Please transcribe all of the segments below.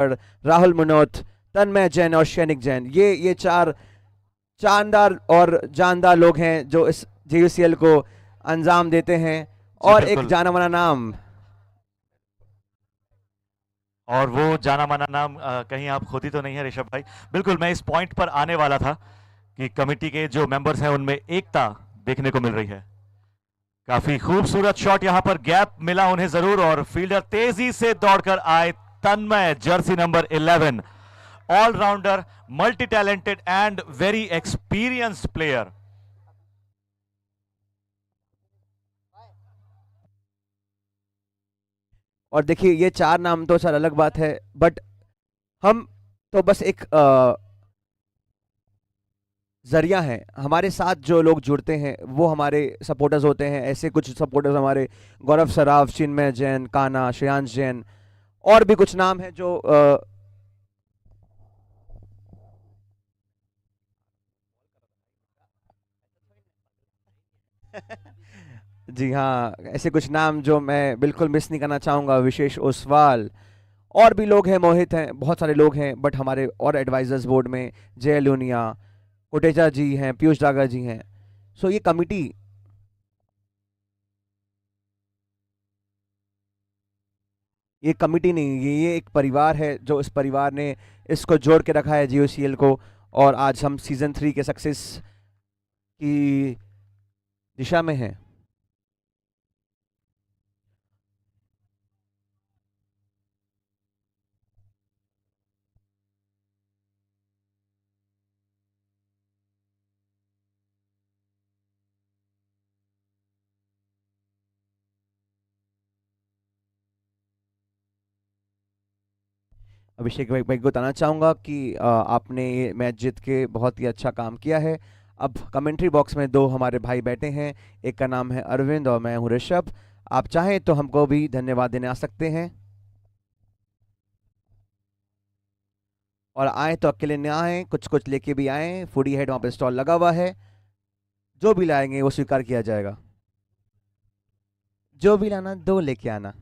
राहुल मुनोत, तन्मय जैन और शैनिक जैन, ये चार शानदार और जानदार लोग हैं जो इस JUCL को अंजाम देते हैं। जी और एक बिल्कुल, जाना माना नाम, और वो जाना माना नाम कहीं आप खुद ही तो नहीं है ऋषभ भाई। बिल्कुल, मैं इस पॉइंट पर आने वाला था कि कमेटी के जो मेंबर्स हैं उनमें एकता देखने को मिल रही है। काफी खूबसूरत शॉट, यहां पर गैप मिला उन्हें जरूर, और फील्डर तेजी से दौड़कर आए। Tanmay, jersey number 11, allrounder, multi talented and very experienced player. और देखिए ये चार नाम तो सर अलग बात है, बट हम तो बस एक जरिया है। हमारे साथ जो लोग जुड़ते हैं वो हमारे सपोर्टर्स होते हैं। ऐसे कुछ सपोर्टर्स हमारे गौरव सराफ, चिन्मय जैन, काना, श्रेयांश जैन, और भी कुछ नाम हैं जो जी हाँ, ऐसे कुछ नाम जो मैं बिल्कुल मिस नहीं करना चाहूँगा। विशेष ओसवाल, और भी लोग हैं, मोहित हैं, बहुत सारे लोग हैं। बट हमारे और एडवाइजर्स बोर्ड में जय लूनिया, कोटेचा जी हैं, पीयूष दागा जी हैं। सो ये कमिटी नहीं, ये एक परिवार है जो इस परिवार ने इसको जोड़ के रखा है JUCL को। और आज हम सीजन 3 के सक्सेस की दिशा में हैं। अभिषेक भाई को बताना चाहूँगा कि आपने ये मैच जीत के बहुत ही अच्छा काम किया है। अब कमेंट्री बॉक्स में दो हमारे भाई बैठे हैं, एक का नाम है अरविंद और मैं हूँ ऋषभ। आप चाहें तो हमको भी धन्यवाद देने आ सकते हैं, और आए तो अकेले ना आए, कुछ कुछ लेके भी आए। फूडी हेड वहाँ पे स्टॉल लगा हुआ है, जो भी लाएंगे वो स्वीकार किया जाएगा। जो भी लाना दो लेके आना।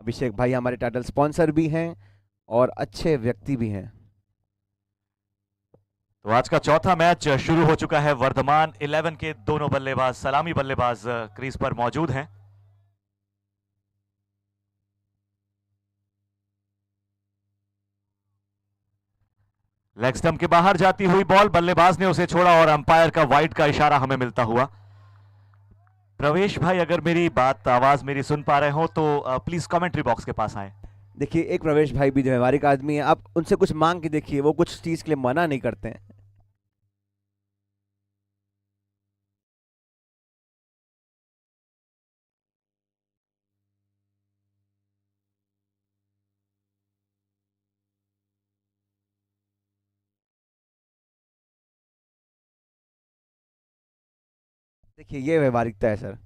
अभिषेक भाई हमारे टाइटल स्पॉन्सर भी हैं और अच्छे व्यक्ति भी हैं। तो आज का चौथा मैच शुरू हो चुका है। वर्धमान 11 के दोनों बल्लेबाज, सलामी बल्लेबाज क्रीज पर मौजूद हैं। लेग स्टंप के बाहर जाती हुई बॉल, बल्लेबाज ने उसे छोड़ा और अंपायर का वाइड का इशारा हमें मिलता हुआ। प्रवेश भाई, अगर मेरी बात, आवाज मेरी सुन पा रहे हो तो प्लीज कमेंट्री बॉक्स के पास आए। देखिए एक प्रवेश भाई भी व्यवहारिक आदमी है, आप उनसे कुछ मांग के देखिए, वो कुछ चीज़ के लिए मना नहीं करते हैं। देखिए ये व्यवहारिकता है सर।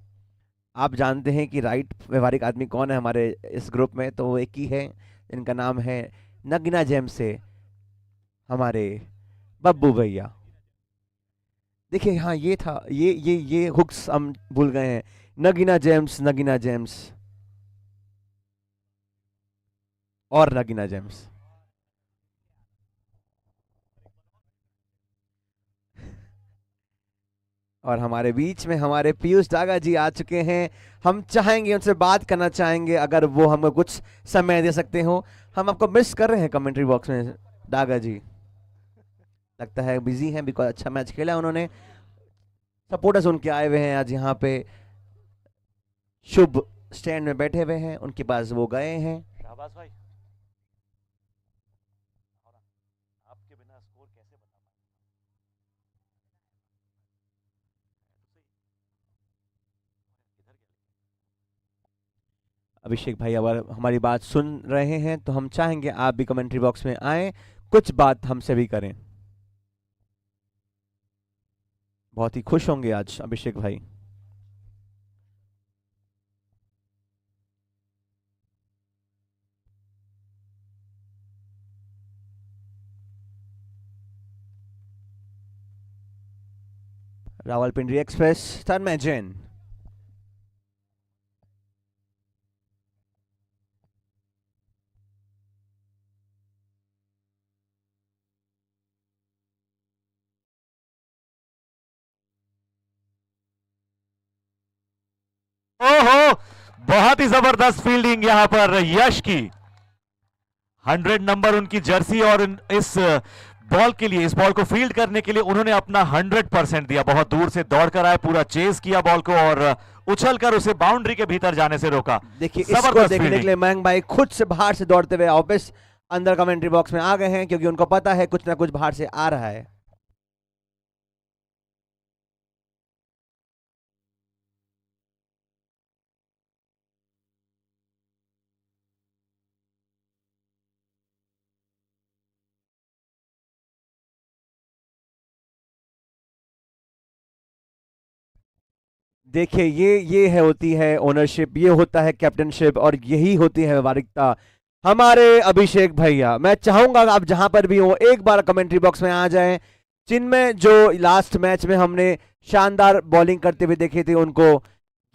आप जानते हैं कि राइट व्यवहारिक आदमी कौन है हमारे इस ग्रुप में, तो वो एक ही है, इनका नाम है नगीना जेम से हमारे बब्बू भैया। देखिए हाँ, ये था, ये हुक्स हम भूल गए हैं। नगीना जेम्स, नगीना जेम्स और नगीना जेम्स। और हमारे बीच में हमारे पीयूष दागा जी आ चुके हैं। हम चाहेंगे उनसे बात करना चाहेंगे, अगर वो हमें कुछ समय दे सकते हो। हम आपको मिस कर रहे हैं कमेंट्री बॉक्स में दागा जी। लगता है बिजी हैं, बिकॉज अच्छा मैच खेला उन्होंने। सपोर्टर्स उनके आए हुए हैं आज यहाँ पे, शुभ स्टैंड में बैठे हुए हैं, उनके पास वो गए हैं। शाहबाज भाई, आपके बिना स्कोर कैसे बता पाए? किधर गया? अभिषेक भाई अगर हमारी बात सुन रहे हैं तो हम चाहेंगे आप भी कमेंट्री बॉक्स में आए, कुछ बात हमसे भी करें। बहुत ही खुश होंगे आज अभिषेक भाई। रावलपिंडी एक्सप्रेस, तन्मय जैन। ओहो, बहुत ही जबरदस्त फील्डिंग यहां पर यश की। 100 नंबर उनकी जर्सी, और इस बॉल के लिए, इस बॉल को फील्ड करने के लिए उन्होंने अपना 100% दिया। बहुत दूर से दौड़कर आए, पूरा चेस किया बॉल को और उछलकर उसे बाउंड्री के भीतर जाने से रोका। देखिए इसको जबरदस्त देखने के फील्डिंग। लिए मयंक भाई खुद से बाहर से दौड़ते हुए वापस अंदर कमेंट्री बॉक्स में आ गए हैं, क्योंकि उनको पता है कुछ ना कुछ बाहर से आ रहा है। देखिए ये है, होती है ओनरशिप, ये होता है कैप्टनशिप, और यही होती है व्यवहारिकता। हमारे अभिषेक भैया, मैं चाहूंगा आप जहां पर भी हो एक बार कमेंट्री बॉक्स में आ जाएं। जिनमें जो लास्ट मैच में हमने शानदार बॉलिंग करते हुए देखे थे, उनको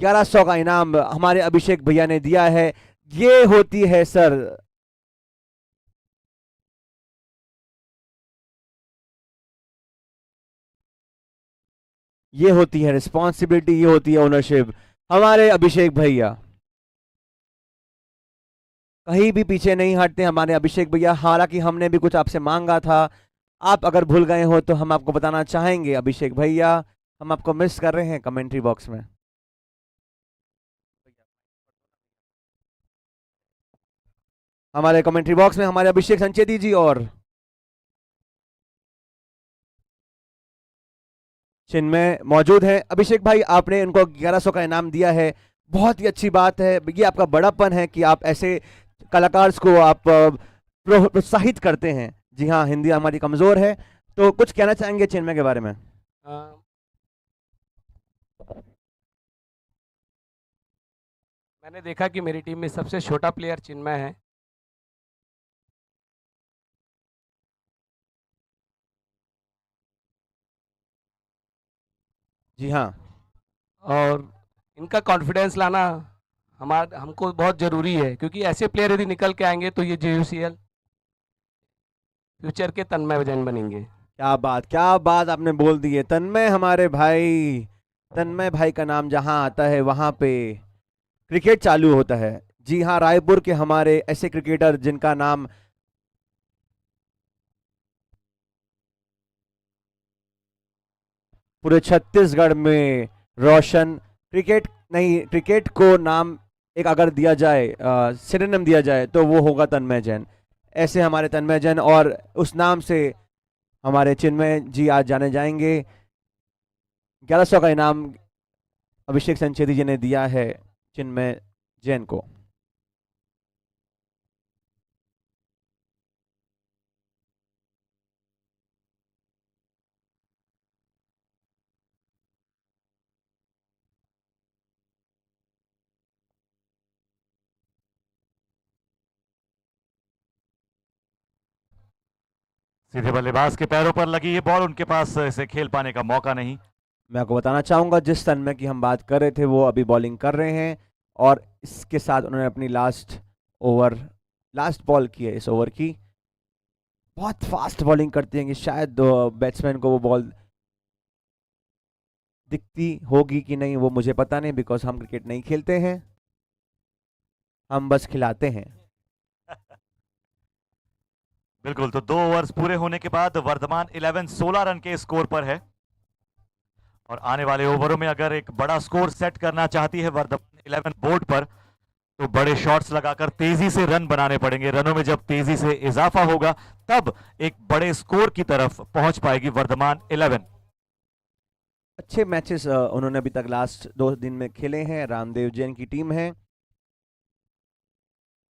1100 का इनाम हमारे अभिषेक भैया ने दिया है। ये होती है सर, ये होती है रिस्पॉन्सिबिलिटी, ये होती है ओनरशिप। हमारे अभिषेक भैया कहीं भी पीछे नहीं हटते, हमारे अभिषेक भैया। हालांकि हमने भी कुछ आपसे मांगा था, आप अगर भूल गए हो तो हम आपको बताना चाहेंगे अभिषेक भैया, हम आपको मिस कर रहे हैं कमेंट्री बॉक्स में। हमारे कमेंट्री बॉक्स में हमारे अभिषेक संचेती जी और चिन्मय मौजूद हैं। अभिषेक भाई, आपने उनको 1100 का इनाम दिया है, बहुत ही अच्छी बात है। ये आपका बड़ापन है कि आप ऐसे कलाकार को आप प्रोत्साहित करते हैं। जी हाँ, हिंदी हमारी कमजोर है, तो कुछ कहना चाहेंगे चिन्मय के बारे में? अ, मैंने देखा कि मेरी टीम में सबसे छोटा प्लेयर चिन्मय है। जी हाँ, और इनका कॉन्फिडेंस लाना हमको बहुत ज़रूरी है, क्योंकि ऐसे प्लेयर यदि निकल के आएंगे तो ये JUCL फ्यूचर के तन्मय जैन बनेंगे। क्या बात, क्या बात आपने बोल दी है। तन्मय हमारे भाई, तन्मय भाई का नाम जहां आता है वहां पे क्रिकेट चालू होता है। जी हाँ, रायपुर के हमारे ऐसे क्रिकेटर जिनका नाम पूरे छत्तीसगढ़ में रोशन, क्रिकेट नहीं, क्रिकेट को नाम एक अगर दिया जाए, सिनोनिम दिया जाए, तो वो होगा तन्मय जैन। ऐसे हमारे तन्मय जैन, और उस नाम से हमारे चिन्मय जी आज जाने जाएंगे। 1100 का इनाम अभिषेक संचेती जी ने दिया है चिन्मय जैन को। सीधे बल्लेबाज के पैरों पर लगी ये बॉल, उनके पास इसे खेल पाने का मौका नहीं। मैं आपको बताना चाहूंगा, जिस तन्मय की हम बात कर रहे थे वो अभी बॉलिंग कर रहे हैं, और इसके साथ उन्होंने अपनी ओवर लास्ट बॉल की है इस ओवर की। बहुत फास्ट बॉलिंग करते हैं कि शायद बैट्समैन को वो बॉल दिखती होगी कि नहीं वो मुझे पता नहीं, बिकॉज हम क्रिकेट नहीं खेलते हैं, हम बस खिलाते हैं। बिल्कुल, तो 2 ओवर्स पूरे होने के बाद वर्धमान 11 16 रन के स्कोर पर है, और आने वाले ओवरों में अगर एक बड़ा स्कोर सेट करना चाहती है वर्धमान 11 बोर्ड पर, तो बड़े शॉट्स लगाकर तेजी से रन बनाने पड़ेंगे। रनों में जब तेजी से इजाफा होगा, तब एक बड़े स्कोर की तरफ पहुंच पाएगी वर्धमान 11। अच्छे मैचेस उन्होंने अभी तक लास्ट 2 दिन में खेले हैं। रामदेव जैन की टीम है,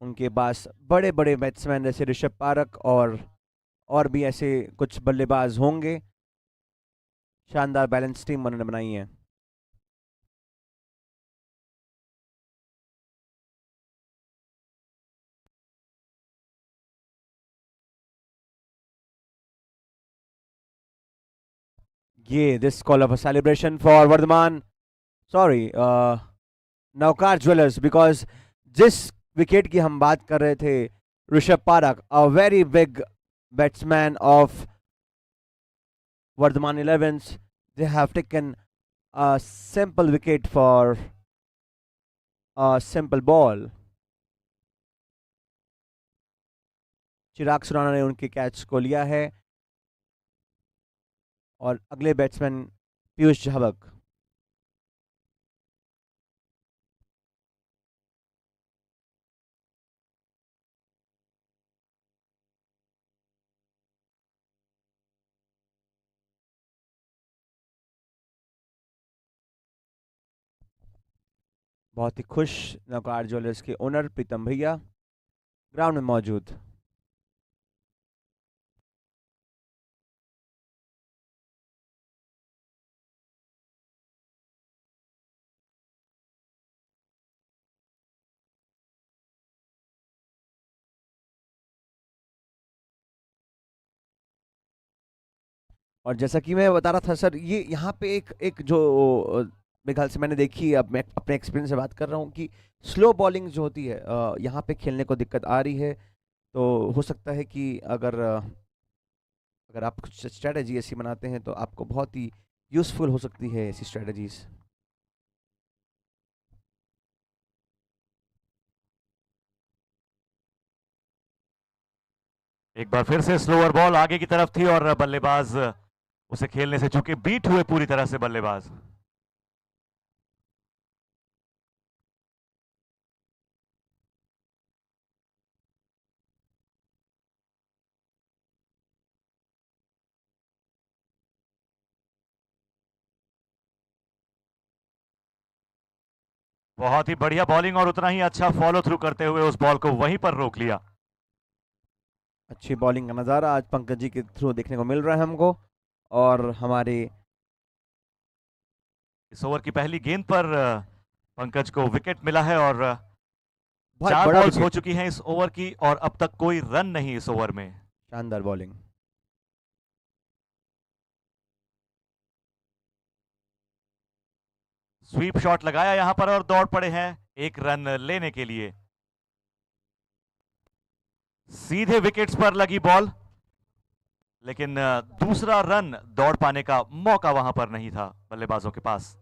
उनके पास बड़े बड़े बैट्समैन जैसे ऋषभ पारक और भी ऐसे कुछ बल्लेबाज होंगे। शानदार बैलेंस टीम उन्होंने बनाई है। ये this call of a celebration for Vardhaman, sorry, Navkar jewellers, because जिस विकेट की हम बात कर रहे थे, Rishabh Parak, a very big batsman of Vardhaman 11s, they have taken a simple wicket for simple ball. Chirag Surana ने उनके कैच को लिया है और अगले बैट्समैन पीयूष झावक। बहुत ही खुश नौकार ज्वेलर्स के ओनर प्रीतम भैया ग्राउंड में मौजूद। और जैसा कि मैं बता रहा था सर, ये यहाँ पे एक एक जो मेरे ख्याल से मैंने देखी, अब मैं अपने एक्सपीरियंस से बात कर रहा हूँ कि स्लो बॉलिंग जो होती है यहाँ पे खेलने को दिक्कत आ रही है। तो हो सकता है कि अगर आप कुछ स्ट्रेटजी ऐसी बनाते हैं तो आपको बहुत ही यूज़फुल हो सकती है ऐसी स्ट्रेटजीज। एक बार फिर से स्लोअर बॉल आगे की तरफ थी और बल्लेबाज उसे खेलने से चूंकि बीट हुए पूरी तरह से बल्लेबाज। बहुत ही बढ़िया बॉलिंग और उतना ही अच्छा फॉलो थ्रू करते हुए उस बॉल को वहीं पर रोक लिया। अच्छी बॉलिंग का नज़ारा आज पंकज जी के थ्रू देखने को मिल रहा है हमको। और हमारे इस ओवर की पहली गेंद पर पंकज को विकेट मिला है और बहुत 4 बड़ा बॉल्स हो विकेट। चुकी हैं इस ओवर की और अब तक कोई रन नहीं इस ओवर में। शानदार बॉलिंग। स्वीप शॉट लगाया यहां पर और दौड़ पड़े हैं एक रन लेने के लिए। सीधे विकेट्स पर लगी बॉल, लेकिन दूसरा रन दौड़ पाने का मौका वहां पर नहीं था बल्लेबाजों के पास।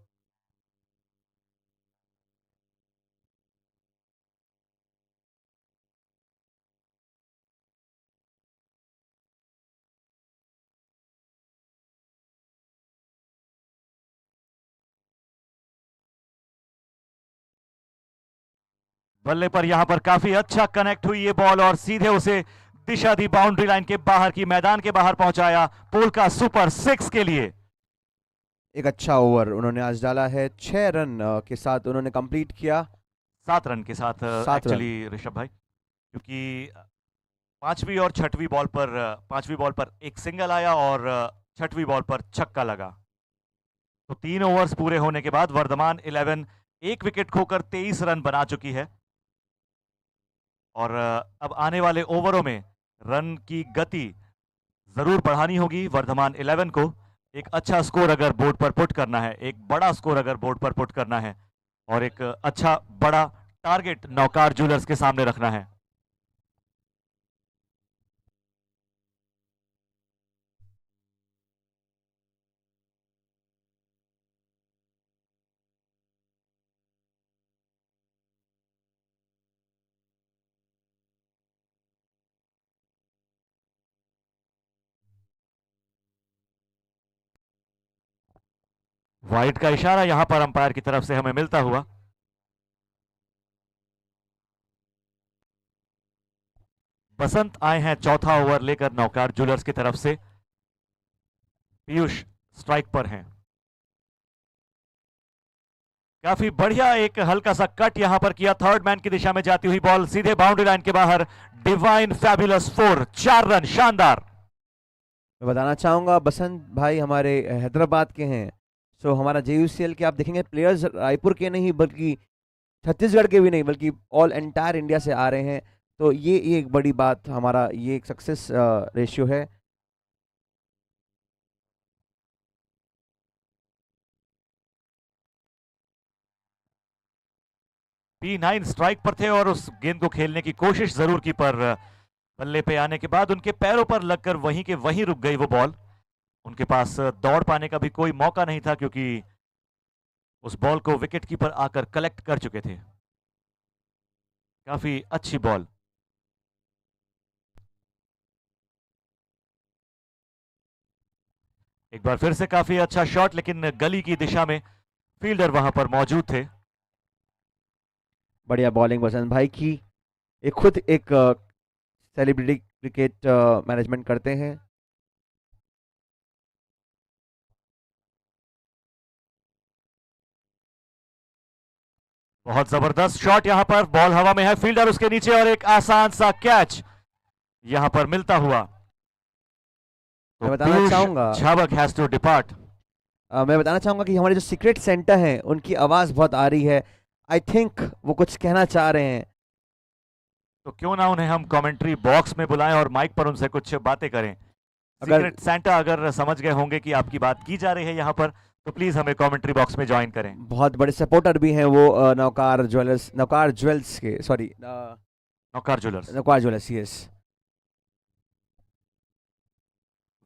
बल्ले पर यहां पर काफी अच्छा कनेक्ट हुई ये बॉल और सीधे उसे दिशा दी बाउंड्री लाइन के बाहर की, मैदान के बाहर पहुंचाया पोल का सुपर 6 के लिए। एक अच्छा ओवर उन्होंने आज डाला है, 6 रन के साथ उन्होंने कंप्लीट किया। 7 रन के साथ 7 रन। एक्चुअली ऋषभ भाई, क्योंकि पांचवी बॉल पर एक सिंगल आया और छठवीं बॉल पर छक्का लगा। तो 3 ओवर्स पूरे होने के बाद वर्धमान 11 एक विकेट खोकर 23 रन बना चुकी है और अब आने वाले ओवरों में रन की गति जरूर बढ़ानी होगी वर्धमान 11 को। एक अच्छा स्कोर अगर बोर्ड पर पुट करना है, एक बड़ा स्कोर अगर बोर्ड पर पुट करना है और एक अच्छा बड़ा टारगेट नौकार ज्वेलर्स के सामने रखना है। वाइड का इशारा यहां पर अंपायर की तरफ से हमें मिलता हुआ। बसंत आए हैं चौथा ओवर लेकर नौकार ज्वेलर्स की तरफ से। पीयूष स्ट्राइक पर हैं। काफी बढ़िया एक हल्का सा कट यहां पर किया, थर्ड मैन की दिशा में जाती हुई बॉल सीधे बाउंड्री लाइन के बाहर। डिवाइन फैबुलस 4, 4 रन, शानदार। मैं बताना चाहूँगा बसंत भाई हमारे हैदराबाद के हैं। सो हमारा JUCL के आप देखेंगे प्लेयर्स रायपुर के नहीं बल्कि छत्तीसगढ़ के भी नहीं बल्कि ऑल एंटायर इंडिया से आ रहे हैं। तो ये एक बड़ी बात, हमारा ये एक सक्सेस रेशियो है। P9 स्ट्राइक पर थे और उस गेंद को खेलने की कोशिश जरूर की, पर बल्ले पे आने के बाद उनके पैरों पर लगकर वहीं के वहीं रुक गई वो बॉल। उनके पास दौड़ पाने का भी कोई मौका नहीं था क्योंकि उस बॉल को विकेट कीपर आकर कलेक्ट कर चुके थे। काफी अच्छी बॉल। एक बार फिर से काफी अच्छा शॉट, लेकिन गली की दिशा में फील्डर वहां पर मौजूद थे। बढ़िया बॉलिंग वसंत भाई की। एक खुद एक सेलिब्रिटी क्रिकेट मैनेजमेंट करते हैं। बहुत जबरदस्त शॉट, यहां पर बॉल हवा में है, फील्डर उसके नीचे और एक आसान सा कैच यहां पर मिलता हुआ। तो मैं बताना पीयूष चाहूंगा झावक हैज टू डिपार्ट। मैं बताना चाहूंगा कि हमारे जो सीक्रेट सेंटा हैं उनकी आवाज़ बहुत आ रही है। आई थिंक वो कुछ कहना चाह रहे हैं। तो क्यों ना उन्हें हम कमेंट्री बॉक्स में बुलाएं और माइक पर उनसे कुछ बातें करें। अगर सीक्रेट सेंटा अगर समझ गए होंगे कि आपकी बात की जा रही है यहाँ पर, तो प्लीज हमें कमेंट्री बॉक्स में ज्वाइन करें। बहुत बड़े सपोर्टर भी हैं वो नौकार ज्वेल्स के, सॉरी, नौकार ज्वेलर्स। नौकार jewels, yes.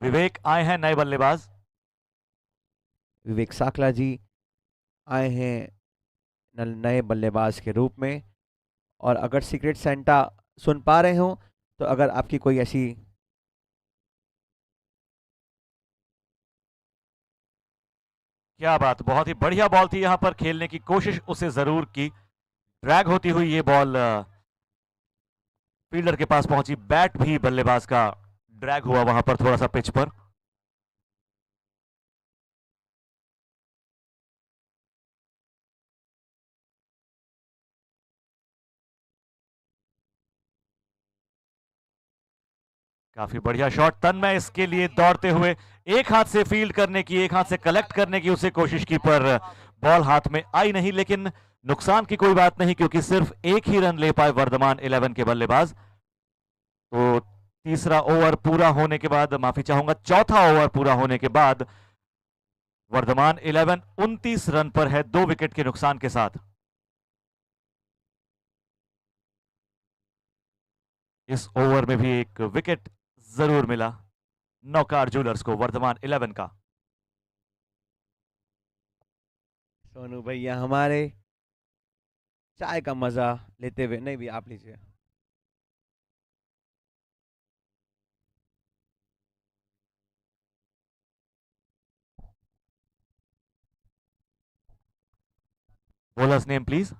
विवेक आए हैं नए बल्लेबाज। विवेक साकला जी आए हैं नए बल्लेबाज के रूप में। और अगर सीक्रेट सेंटा सुन पा रहे हो तो अगर आपकी कोई ऐसी क्या बात, बहुत ही बढ़िया बॉल थी, यहाँ पर खेलने की कोशिश उसे जरूर की। ड्रैग होती हुई ये बॉल फील्डर के पास पहुंची, बैट भी बल्लेबाज का ड्रैग हुआ वहां पर थोड़ा सा पिच पर। काफी बढ़िया शॉट, तन्मय इसके लिए दौड़ते हुए एक हाथ से फील्ड करने की, एक हाथ से कलेक्ट करने की उसे कोशिश की, पर बॉल हाथ में आई नहीं। लेकिन नुकसान की कोई बात नहीं, क्योंकि सिर्फ एक ही रन ले पाए वर्धमान 11 के बल्लेबाज। तो तीसरा ओवर पूरा होने के बाद, माफी चाहूंगा, चौथा ओवर पूरा होने के बाद वर्धमान 11 29 रन पर है 2 विकेट के नुकसान के साथ। इस ओवर में भी एक विकेट जरूर मिला नौकार ज्वेलर्स को, वर्धमान 11 का। सोनू भैया हमारे चाय का मजा लेते हुए, नहीं भी आप लीजिए। Bowlers name please.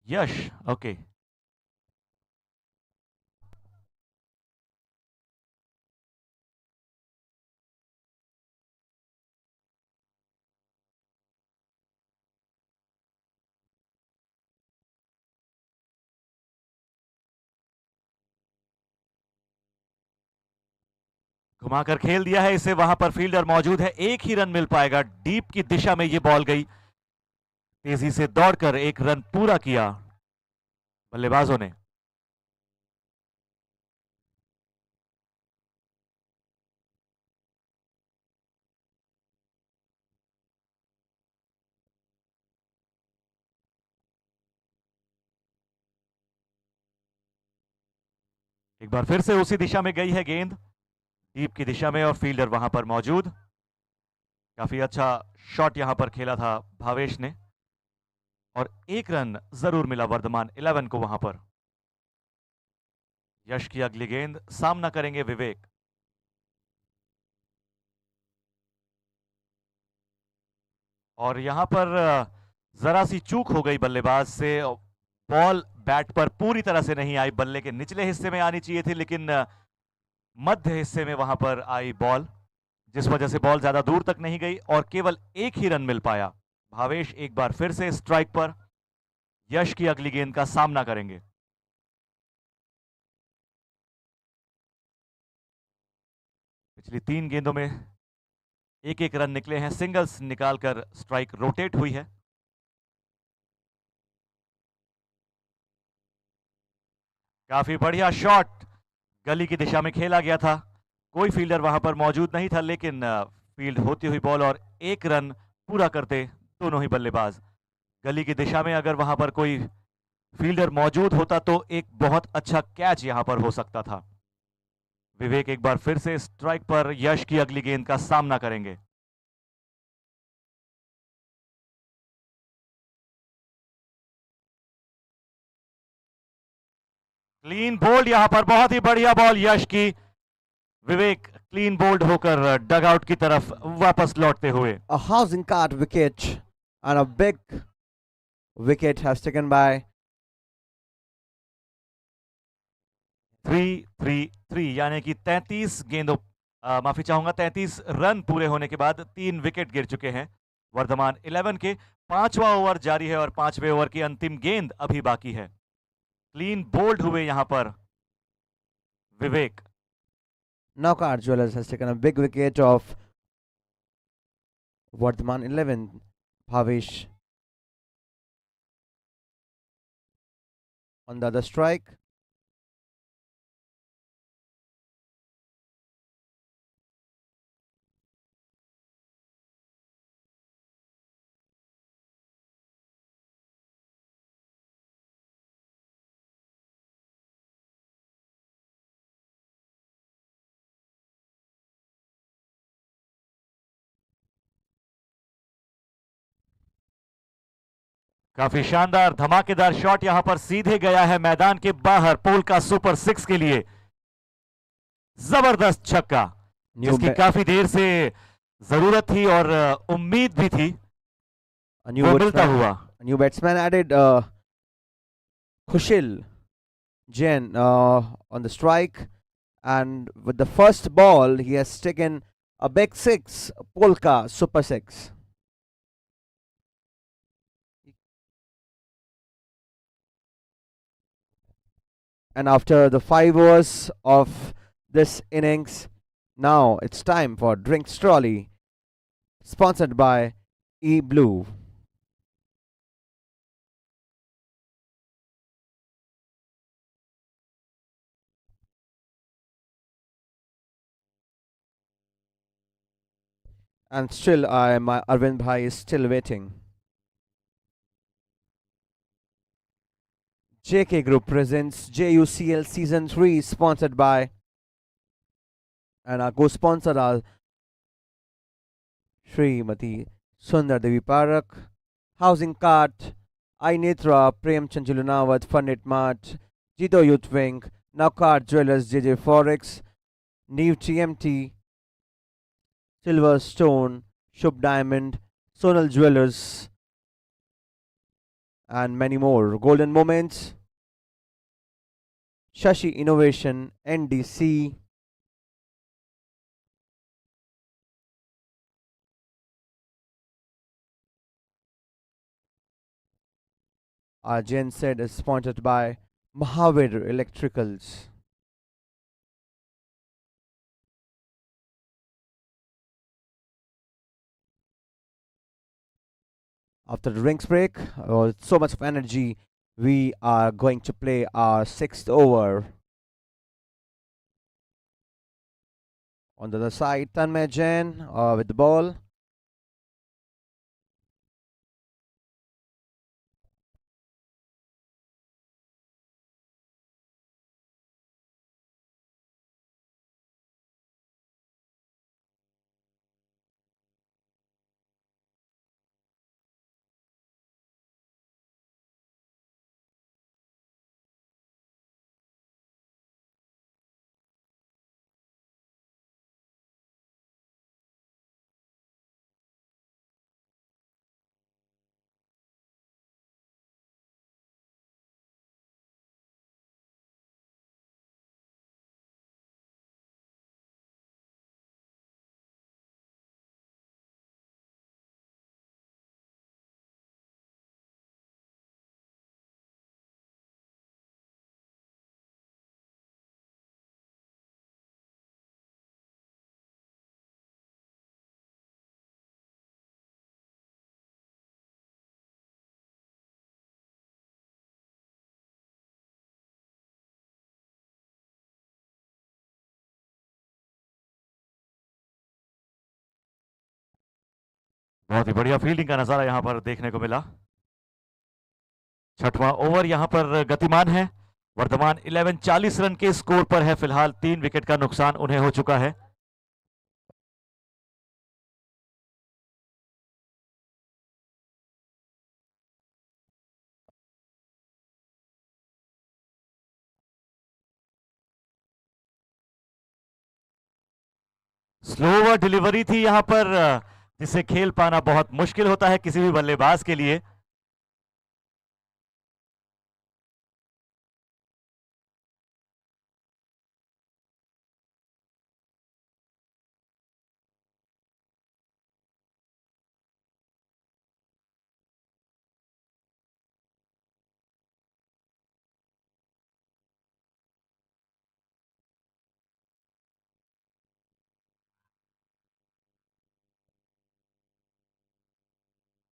Yash, okay. घुमाकर खेल दिया है इसे, वहां पर फील्डर मौजूद है, एक ही रन मिल पाएगा। डीप की दिशा में ये बॉल गई, तेजी से दौड़कर एक रन पूरा किया बल्लेबाजों ने। एक बार फिर से उसी दिशा में गई है गेंद, डीप की दिशा में, और फील्डर वहां पर मौजूद। काफी अच्छा शॉट यहां पर खेला था भावेश ने, और एक रन जरूर मिला वर्धमान 11 को वहां पर। यश की अगली गेंद, सामना करेंगे विवेक। और यहां पर जरा सी चूक हो गई बल्लेबाज से, बॉल बैट पर पूरी तरह से नहीं आई, बल्ले के निचले हिस्से में आनी चाहिए थी, लेकिन मध्य हिस्से में वहां पर आई बॉल, जिस वजह से बॉल ज्यादा दूर तक नहीं गई और केवल एक ही रन मिल पाया। भावेश एक बार फिर से स्ट्राइक पर, यश की अगली गेंद का सामना करेंगे। पिछली 3 गेंदों में एक एक रन निकले हैं, सिंगल्स निकालकर स्ट्राइक रोटेट हुई है। काफी बढ़िया शॉट, गली की दिशा में खेला गया था, कोई फील्डर वहां पर मौजूद नहीं था, लेकिन फील्ड होती हुई बॉल और एक रन पूरा करते दोनों ही बल्लेबाज। गली की दिशा में अगर वहां पर कोई फील्डर मौजूद होता तो एक बहुत अच्छा कैच यहां पर हो सकता था। विवेक एक बार फिर से स्ट्राइक पर, यश की अगली गेंद का सामना करेंगे। क्लीन बोल्ड यहां पर, बहुत ही बढ़िया बॉल यश की। विवेक क्लीन बोल्ड होकर डग आउट की तरफ वापस लौटते हुए। A housing card wicket and a big wicket has taken by 3-3-3 यानी कि 33 गेंदों, माफी चाहूंगा, 33 रन पूरे होने के बाद 3 विकेट गिर चुके हैं वर्धमान 11 के। 5वां ओवर जारी है और 5वें ओवर की अंतिम गेंद अभी बाकी है। क्लीन बोल्ड हुए यहां पर विवेक। Knockout Jewelers has taken a big wicket of Vardhaman 11, Bhavish on the other strike. काफी शानदार धमाकेदार शॉट यहां पर सीधे गया है मैदान के बाहर पोल का सुपर 6 के लिए। जबरदस्त छक्का New, जिसकी ba- काफी देर से जरूरत थी और उम्मीद भी थी, a new वो मिलता batsman, हुआ। a new batsman added Khushil Jain on the strike, and with the first ball, he has taken a big six, Polka Super 6. And after the 5 overs of this innings, now it's time for Drinks Trolley, sponsored by E Blue. And still, my Arvind Bhai is still waiting. JK Group presents JUCL Season 3, sponsored by, and our co-sponsor are Srimati Sundar Devi Parak, Housing Cart, iNetra, Prem Chanjulunawat, Fundit Mart, Jito Youth Wing, Knockout Jewelers, JJ Forex, Neve TMT, Silverstone, Shub Diamond, Sonal Jewelers, and many more. Golden Moments, Shashi Innovation, NDC, our Gen said is sponsored by Mahavir Electricals. After the drinks break, with so much of energy, we are going to play our 6th over. On the other side, Tanmay Jain with the ball. बहुत ही बढ़िया fielding का नजारा यहां पर देखने को मिला। छठवां ओवर यहां पर गतिमान है। वर्धमान 11 40 रन के स्कोर पर है फिलहाल। 3 विकेट का नुकसान उन्हें हो चुका है। स्लोवर डिलीवरी थी यहां पर, जिसे खेल पाना बहुत मुश्किल होता है किसी भी बल्लेबाज के लिए।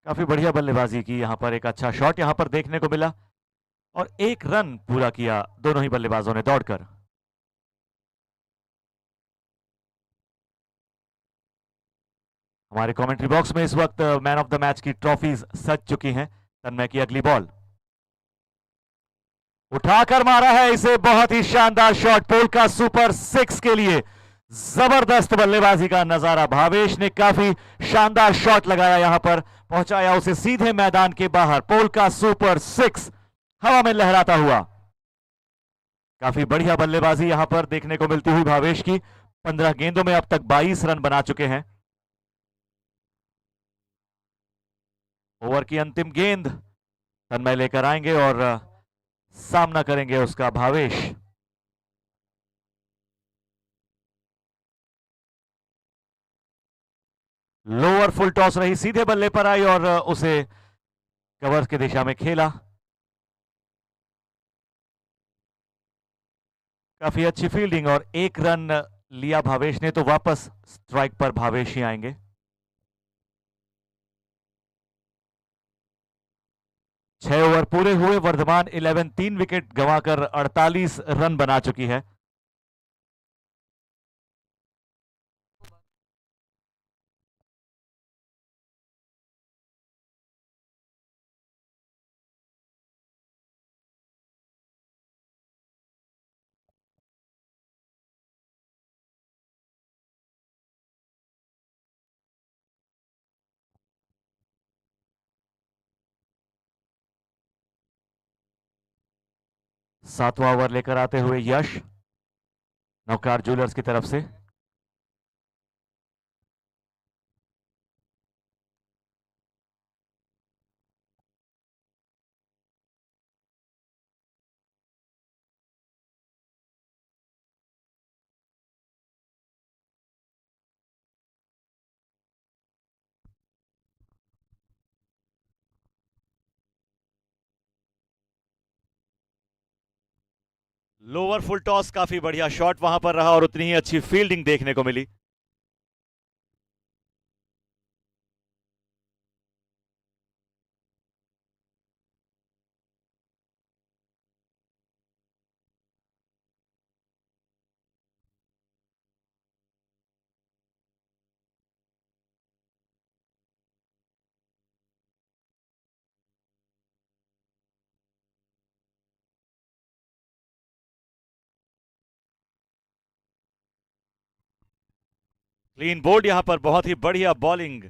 काफी बढ़िया बल्लेबाजी की यहां पर, एक अच्छा शॉट यहां पर देखने को मिला और एक रन पूरा किया दोनों ही बल्लेबाजों ने दौड़कर। हमारे कमेंट्री बॉक्स में इस वक्त मैन ऑफ द मैच की ट्रॉफीज सज चुकी हैं। तन्मय की अगली बॉल उठाकर मारा है इसे, बहुत ही शानदार शॉट पोल का सुपर 6 के लिए। जबरदस्त बल्लेबाजी का नजारा, भावेश ने काफी शानदार शॉट लगाया यहां पर, पहुंचाया उसे सीधे मैदान के बाहर। पोल का सुपर 6 हवा में लहराता हुआ। काफी बढ़िया बल्लेबाजी यहां पर देखने को मिलती हुई भावेश की। 15 गेंदों में अब तक 22 रन बना चुके हैं। ओवर की अंतिम गेंद तन्मय लेकर आएंगे और सामना करेंगे उसका भावेश। लोअर फुल टॉस रही, सीधे बल्ले पर आई और उसे कवर्स की दिशा में खेला। काफी अच्छी फील्डिंग और एक रन लिया भावेश ने, तो वापस स्ट्राइक पर भावेश ही आएंगे। छह ओवर पूरे हुए, वर्धमान 11 3 विकेट गंवाकर 48 रन बना चुकी है। सातवां ओवर लेकर आते हुए यश नौकार ज्वेलर्स की तरफ से। लोअर फुल टॉस, काफी बढ़िया शॉट वहां पर रहा और उतनी ही अच्छी फील्डिंग देखने को मिली। क्लीन बोल्ड यहां पर, बहुत ही बढ़िया बॉलिंग।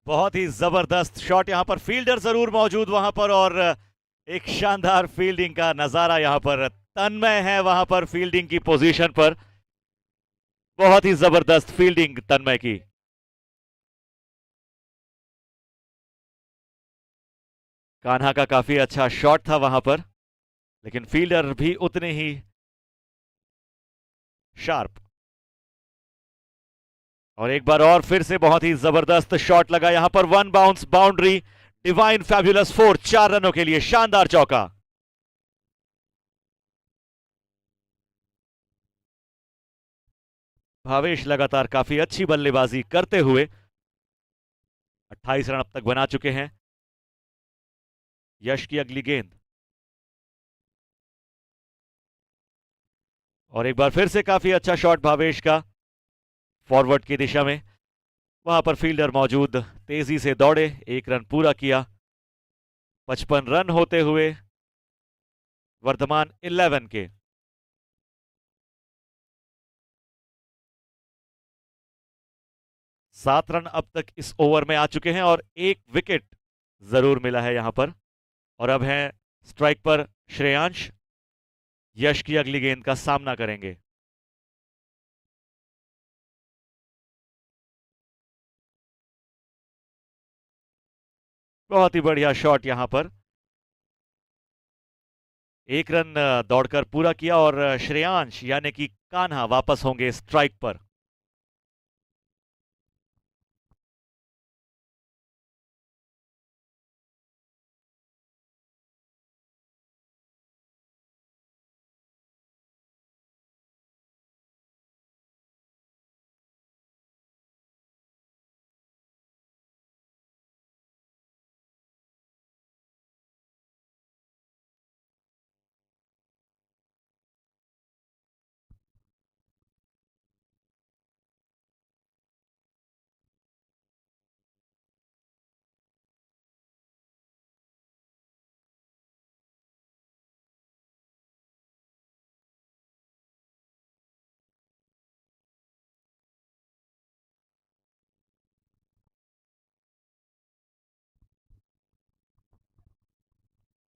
बहुत ही जबरदस्त शॉट यहां पर, फील्डर जरूर मौजूद वहां पर और एक शानदार फील्डिंग का नजारा यहां पर। तन्मय है वहां पर फील्डिंग की पोजीशन पर, बहुत ही जबरदस्त फील्डिंग तन्मय की। कान्हा का काफी अच्छा शॉट था वहां पर, लेकिन फील्डर भी उतने ही शार्प। और एक बार और फिर से बहुत ही जबरदस्त शॉट लगा यहां पर, one bounce boundary, divine fabulous 4, 4 रनों के लिए शानदार चौका। भावेश लगातार काफी अच्छी बल्लेबाजी करते हुए 28 रन अब तक बना चुके हैं। यश की अगली गेंद, और एक बार फिर से काफी अच्छा शॉट भावेश का फॉरवर्ड की दिशा में। वहां पर फील्डर मौजूद, तेजी से दौड़े, एक रन पूरा किया। 55 रन होते हुए वर्धमान 11 के। सात रन अब तक इस ओवर में आ चुके हैं और एक विकेट जरूर मिला है यहां पर। और अब है स्ट्राइक पर श्रेयांश, यश की अगली गेंद का सामना करेंगे। बहुत ही बढ़िया शॉट यहां पर, एक रन दौड़कर पूरा किया और श्रेयांश यानी कि कान्हा वापस होंगे स्ट्राइक पर।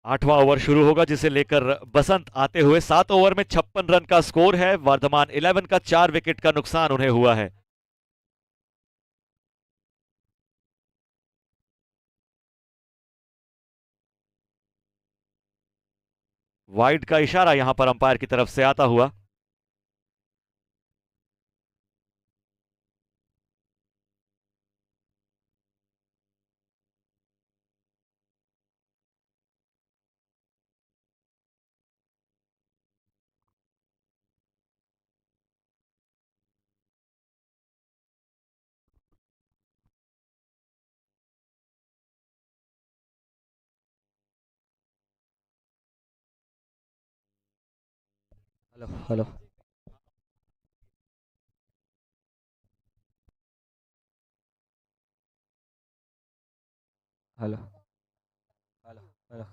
आठवां ओवर शुरू होगा जिसे लेकर बसंत आते हुए। 7 ओवर में 56 रन का स्कोर है। वर्धमान 11 का 4 विकेट का नुकसान उन्हें हुआ है। वाइड का इशारा यहां पर अंपायर की तरफ से आता हुआ। Hello hello. Hello hello hello.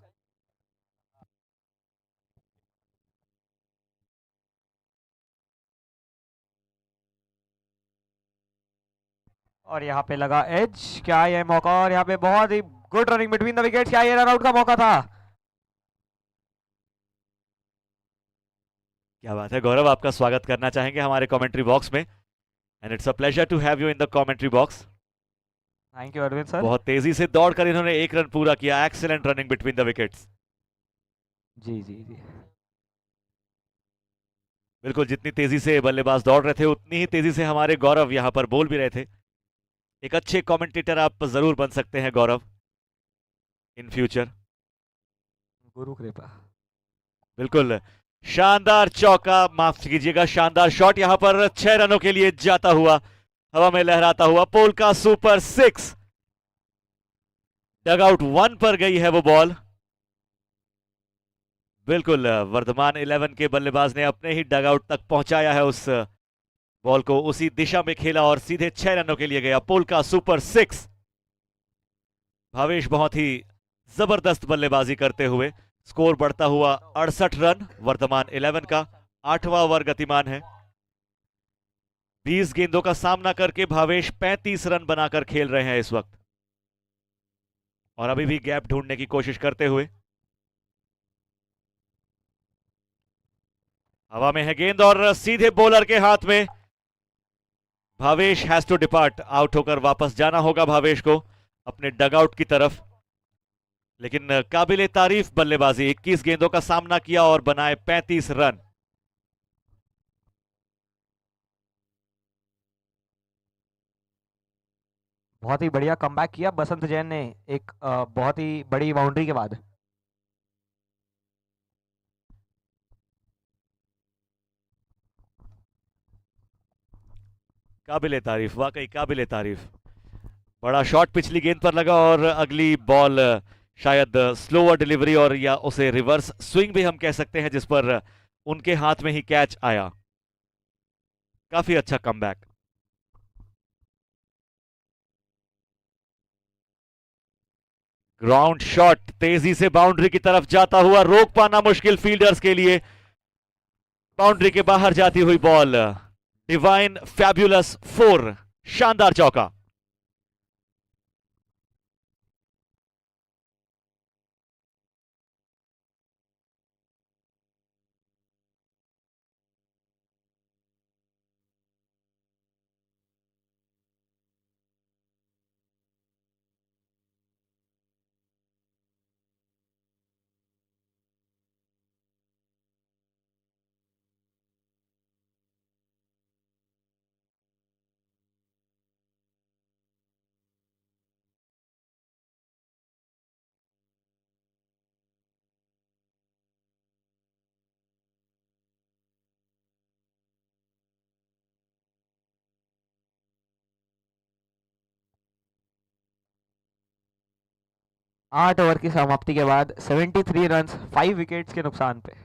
और यहाँ पे लगा एज, क्या ये मौका, और यहाँ पे बहुत ही good running between the wickets, क्या ये रन आउट का मौका था? क्या बात है गौरव, आपका स्वागत करना चाहेंगे हमारे कमेंट्री बॉक्स में। And it's a pleasure to have you in the commentary box. Thank you Arvind sir. बहुत तेजी से दौड़कर इन्होंने एक रन पूरा किया। Excellent running between the wickets. जी जी जी। बिल्कुल, जितनी तेजी से बल्लेबाज दौड़ रहे थे उतनी ही तेजी से हमारे गौरव यहां पर बोल भी रहे थे। एक अच्छे कमेंटेटर आप जरूर बन सकते हैं गौरव इन फ्यूचर। गुरु कृपा। बिल्कुल, शानदार चौका, माफ कीजिएगा शानदार शॉट यहां पर 6 रनों के लिए जाता हुआ, हवा में लहराता हुआ पोल का सुपर 6। डगआउट 1 पर गई है वो बॉल। बिल्कुल, वर्धमान 11 के बल्लेबाज ने अपने ही डगआउट तक पहुंचाया है उस बॉल को, उसी दिशा में खेला और सीधे 6 रनों के लिए गया पोल का सुपर 6। भावेश बहुत ही जबरदस्त बल्लेबाजी करते हुए, स्कोर बढ़ता हुआ 68 रन वर्धमान 11 का। 8वां ओवर गतिमान है। 20 गेंदों का सामना करके भावेश 35 रन बनाकर खेल रहे हैं इस वक्त, और अभी भी गैप ढूंढने की कोशिश करते हुए। हवा में है गेंद और सीधे बॉलर के हाथ में। Bhavesh has to depart, out होकर वापस जाना होगा भावेश को अपने डगआउट की तरफ। लेकिन काबिले तारीफ बल्लेबाजी, 21 गेंदों का सामना किया और बनाए 35 रन। बहुत ही बढ़िया कमबैक किया बसंत जैन ने एक बहुत ही बड़ी बाउंड्री के बाद। काबिले तारीफ, वाकई काबिले तारीफ। बड़ा शॉट पिछली गेंद पर लगा और अगली बॉल शायद स्लोअर डिलीवरी और या उसे रिवर्स स्विंग भी हम कह सकते हैं, जिस पर उनके हाथ में ही कैच आया। काफी अच्छा कमबैक। ग्राउंड शॉट तेजी से बाउंड्री की तरफ जाता हुआ, रोक पाना मुश्किल फील्डर्स के लिए। बाउंड्री के बाहर जाती हुई बॉल, डिवाइन फैब्युलस 4, शानदार चौका। आठ ओवर की समाप्ति के बाद 73 रन्स 5 विकेट्स के नुकसान पे।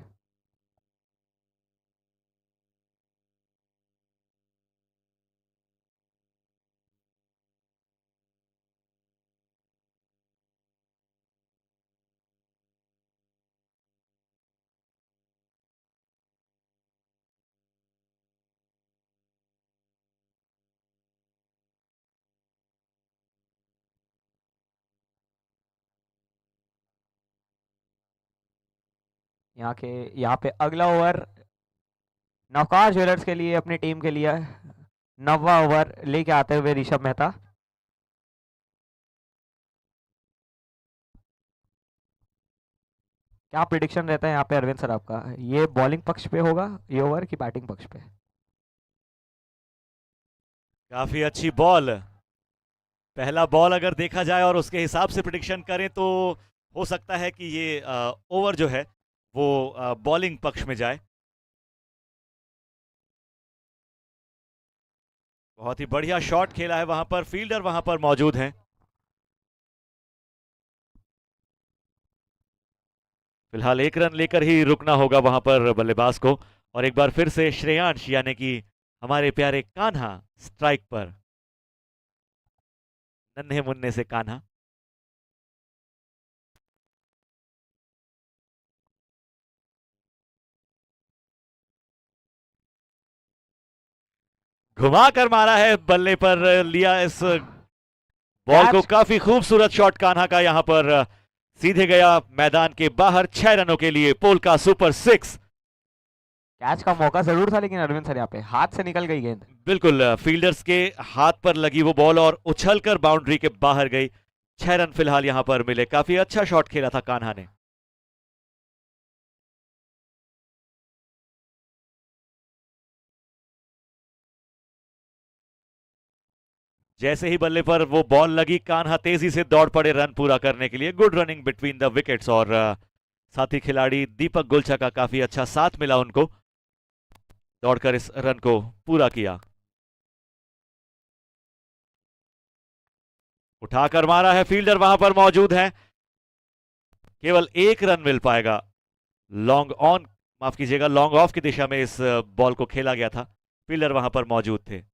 यहाँ पे अगला ओवर नवकार ज्वेलर्स के लिए, अपनी टीम के लिए 9वां ओवर लेके आते हुए ऋषभ मेहता। क्या प्रिडिक्शन रहता है यहाँ पे अरविंद सर आपका, ये बॉलिंग पक्ष पे होगा ये ओवर की बैटिंग पक्ष पे? काफी अच्छी बॉल। पहला बॉल अगर देखा जाए और उसके हिसाब से प्रिडिक्शन करें तो हो सकता है कि ये ओवर जो है वो बॉलिंग पक्ष में जाए। बहुत ही बढ़िया शॉट खेला है, वहां पर फील्डर वहां पर मौजूद हैं। फिलहाल 1 रन लेकर ही रुकना होगा वहां पर बल्लेबाज को। और एक बार फिर से श्रेयांश यानी कि हमारे प्यारे कान्हा स्ट्राइक पर, नन्हे मुन्ने से कान्हा। घुमा कर मारा है, बल्ले पर लिया इस बॉल को। काफी खूबसूरत शॉट कान्हा का, यहां पर सीधे गया मैदान के बाहर। 6 रनों के लिए पोलका सुपर 6। कैच का मौका जरूर था लेकिन अरविंद सर यहाँ पे हाथ से निकल गई गेंद। बिल्कुल, फील्डर्स के हाथ पर लगी वो बॉल और उछलकर बाउंड्री के बाहर गई। 6 रन फिलहाल यहां पर मिले। काफी अच्छा शॉट खेला था कान्हा ने। जैसे ही बल्ले पर वो बॉल लगी, कान्हा तेजी से दौड़ पड़े रन पूरा करने के लिए। Good running between the wickets. और साथी खिलाड़ी दीपक गुलछा का काफी अच्छा साथ मिला उनको, दौड़कर इस रन को पूरा किया। उठाकर मारा है, फील्डर वहां पर मौजूद है। केवल 1 रन मिल पाएगा। लॉन्ग ऑन, माफ कीजिएगा, लॉन्ग ऑफ की दिशा में इस बॉल को खेला गया था। फील्डर वहां पर मौजूद थे।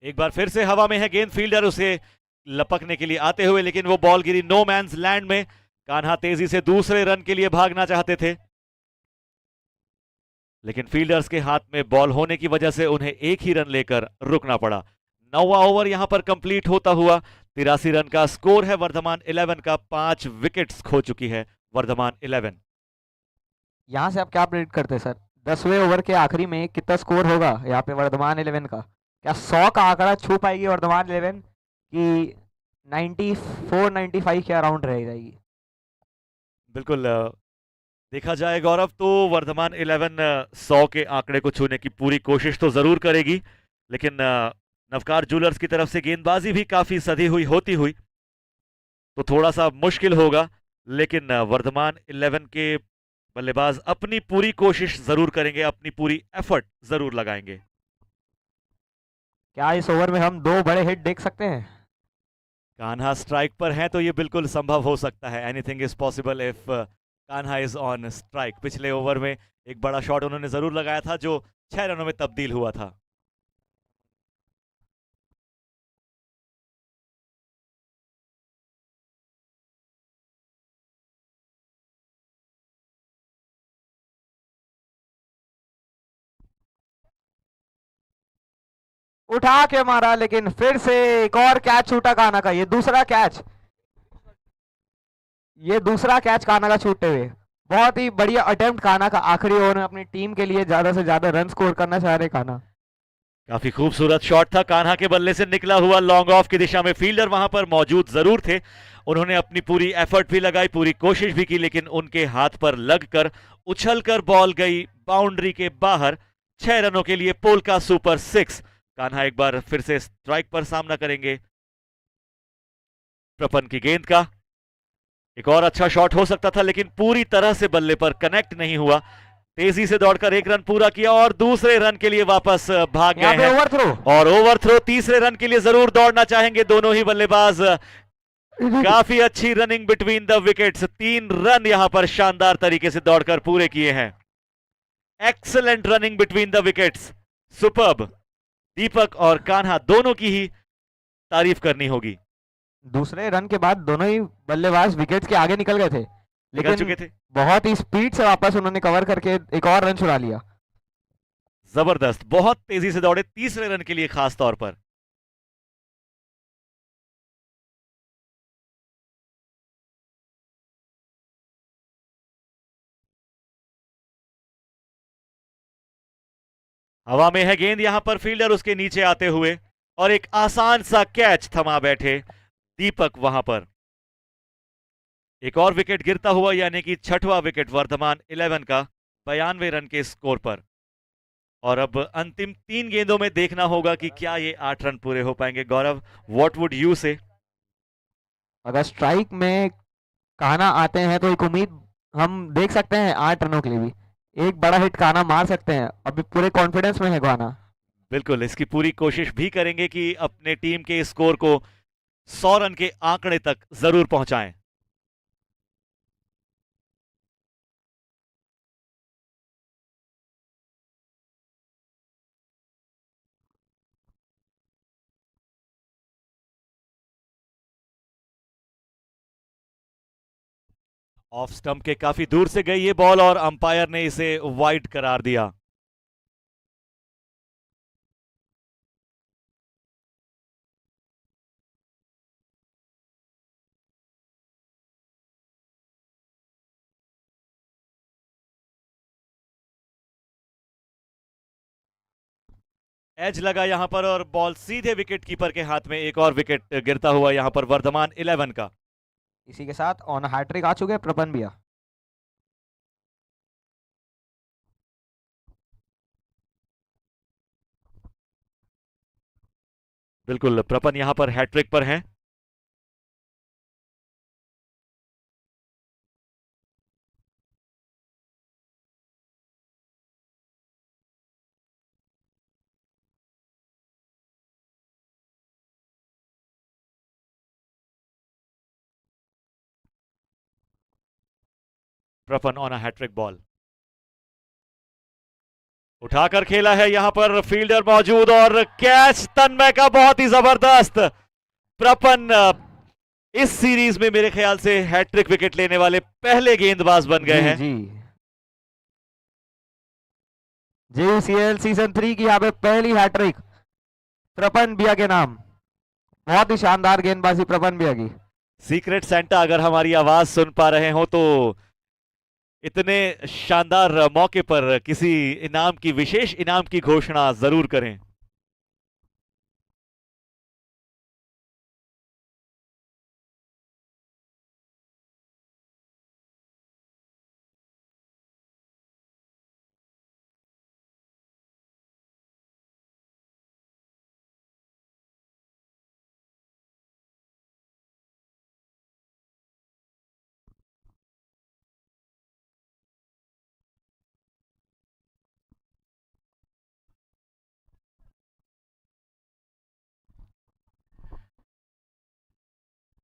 एक बार फिर से हवा में है गेंद, फील्डर उसे लपकने के लिए आते हुए, लेकिन वो बॉल गिरी नो मैंस लैंड में। कान्हा तेजी से दूसरे रन के लिए भागना चाहते थे, लेकिन फील्डर्स के हाथ में बॉल होने की वजह से उन्हें 1 ही रन लेकर रुकना पड़ा। 9वां ओवर यहां पर कंप्लीट होता हुआ 83 रन का स्कोर है वर्धमान 11 का। 5 विकेट्स खो चुकी है वर्धमान 11। यहाँ से आप क्या प्रेडिक्ट करते हैं सर, 10वें ओवर के आखिरी में कितना स्कोर होगा यहाँ पे वर्धमान 11 का? क्या 100 का आंकड़ा छू पाएगी वर्धमान 11 की 94-95 के अराउंड रह जाएगी? बिल्कुल देखा जाए गौरव तो वर्धमान 11 100 के आंकड़े को छूने की पूरी कोशिश तो जरूर करेगी, लेकिन नवकार जूलर्स की तरफ से गेंदबाजी भी काफी सधी हुई होती हुई तो थोड़ा सा मुश्किल होगा, लेकिन वर्धमान 11 के बल्लेबाज अपनी पूरी कोशिश जरूर करेंगे, अपनी पूरी एफर्ट जरूर लगाएंगे। क्या इस ओवर में हम 2 बड़े हिट देख सकते हैं? कान्हा स्ट्राइक पर हैं तो ये बिल्कुल संभव हो सकता है। Anything is possible if Kanha is on strike. पिछले ओवर में एक बड़ा शॉट उन्होंने जरूर लगाया था जो 6 रनों में तब्दील हुआ था। उठा के मारा, लेकिन फिर से एक और कैच छूटा कान्हा का। ये दूसरा कैच कान्हा का छूटते हुए। बहुत ही बढ़िया अटेम्प्ट कान्हा का। आखिरी ओवर में अपनी टीम के लिए ज्यादा से ज्यादा रन स्कोर करना चाह रहे कान्हा। काफी खूबसूरत शॉट था कान्हा के बल्ले से निकला हुआ लॉन्ग ऑफ की दिशा में। फील्डर वहां पर मौजूद जरूर थे, उन्होंने अपनी पूरी एफर्ट भी लगाई, पूरी कोशिश भी की, लेकिन उनके हाथ पर लगकर उछलकर बॉल गई बाउंड्री के बाहर। 6 रनों के लिए पोल का सुपर 6। कान्हा एक बार फिर से स्ट्राइक पर सामना करेंगे प्रपन की गेंद का। एक और अच्छा शॉट हो सकता था लेकिन पूरी तरह से बल्ले पर कनेक्ट नहीं हुआ। तेजी से दौड़कर 1 रन पूरा किया और दूसरे रन के लिए वापस भाग गए हैं। ओवरथ्रो और ओवरथ्रो तीसरे रन के लिए जरूर दौड़ना चाहेंगे दोनों ही बल्लेबाज। काफी अच्छी running between the wickets. 3 run यहां पर शानदार तरीके से दौड़कर पूरे किए हैं। Excellent running between the wickets, superb. Deepak और कान्हा दोनों की ही तारीफ करनी होगी। दूसरे रन के बाद दोनों ही बल्लेबाज विकेट्स के आगे निकल गए थे, निकल चुके लेकिन थे। बहुत ही स्पीड से वापस उन्होंने कवर करके एक और रन चुरा लिया। जबरदस्त, बहुत तेजी से दौड़े तीसरे रन के लिए खास तौर पर। हवा में है गेंद यहां पर, फील्डर उसके नीचे आते हुए और एक आसान सा कैच थमा बैठे दीपक वहां पर। एक और विकेट गिरता हुआ, यानी कि 6वां विकेट वर्धमान 11 का 92 रन के स्कोर पर। और अब अंतिम 3 गेंदों में देखना होगा कि क्या ये 8 रन पूरे हो पाएंगे। गौरव, व्हाट वुड यू से? अगर स्ट्राइक में कान्हा आते हैं तो एक उम्मीद हम देख सकते हैं 8 रनों के लिए भी। एक बड़ा हिट कान्हा मार सकते हैं, अभी पूरे कॉन्फिडेंस में है कान्हा। बिल्कुल, इसकी पूरी कोशिश भी करेंगे कि अपने टीम के स्कोर को 100 रन के आंकड़े तक जरूर पहुंचाएं। ऑफ स्टंप के काफी दूर से गई ये बॉल और अंपायर ने इसे वाइड करार दिया। एज लगा यहां पर और बॉल सीधे विकेट कीपर के हाथ में। एक और विकेट गिरता हुआ यहां पर वर्धमान 11 का। इसी के साथ ऑन हैट्रिक आ चुके हैं प्रपन भैया। बिल्कुल, प्रपन यहां पर हैट्रिक पर हैं। प्रपन ऑन अ हैट्रिक बॉल। उठाकर खेला है यहां पर, फील्डर मौजूद और कैच तन्मय का बहुत ही जबरदस्त। प्रपन इस सीरीज में मेरे ख्याल से हैट्रिक विकेट लेने वाले पहले गेंदबाज बन गए हैं। जी JUCL सीजन 3 की यहाँ पे पहली हैट्रिक प्रपन भैया के नाम। बहुत ही शानदार गेंदबाजी प्रपन भैया की। सीक्रेट सेंटा अगर हमारी आवाज सुन पा रहे हो तो इतने शानदार मौके पर किसी इनाम की, विशेष इनाम की घोषणा जरूर करें।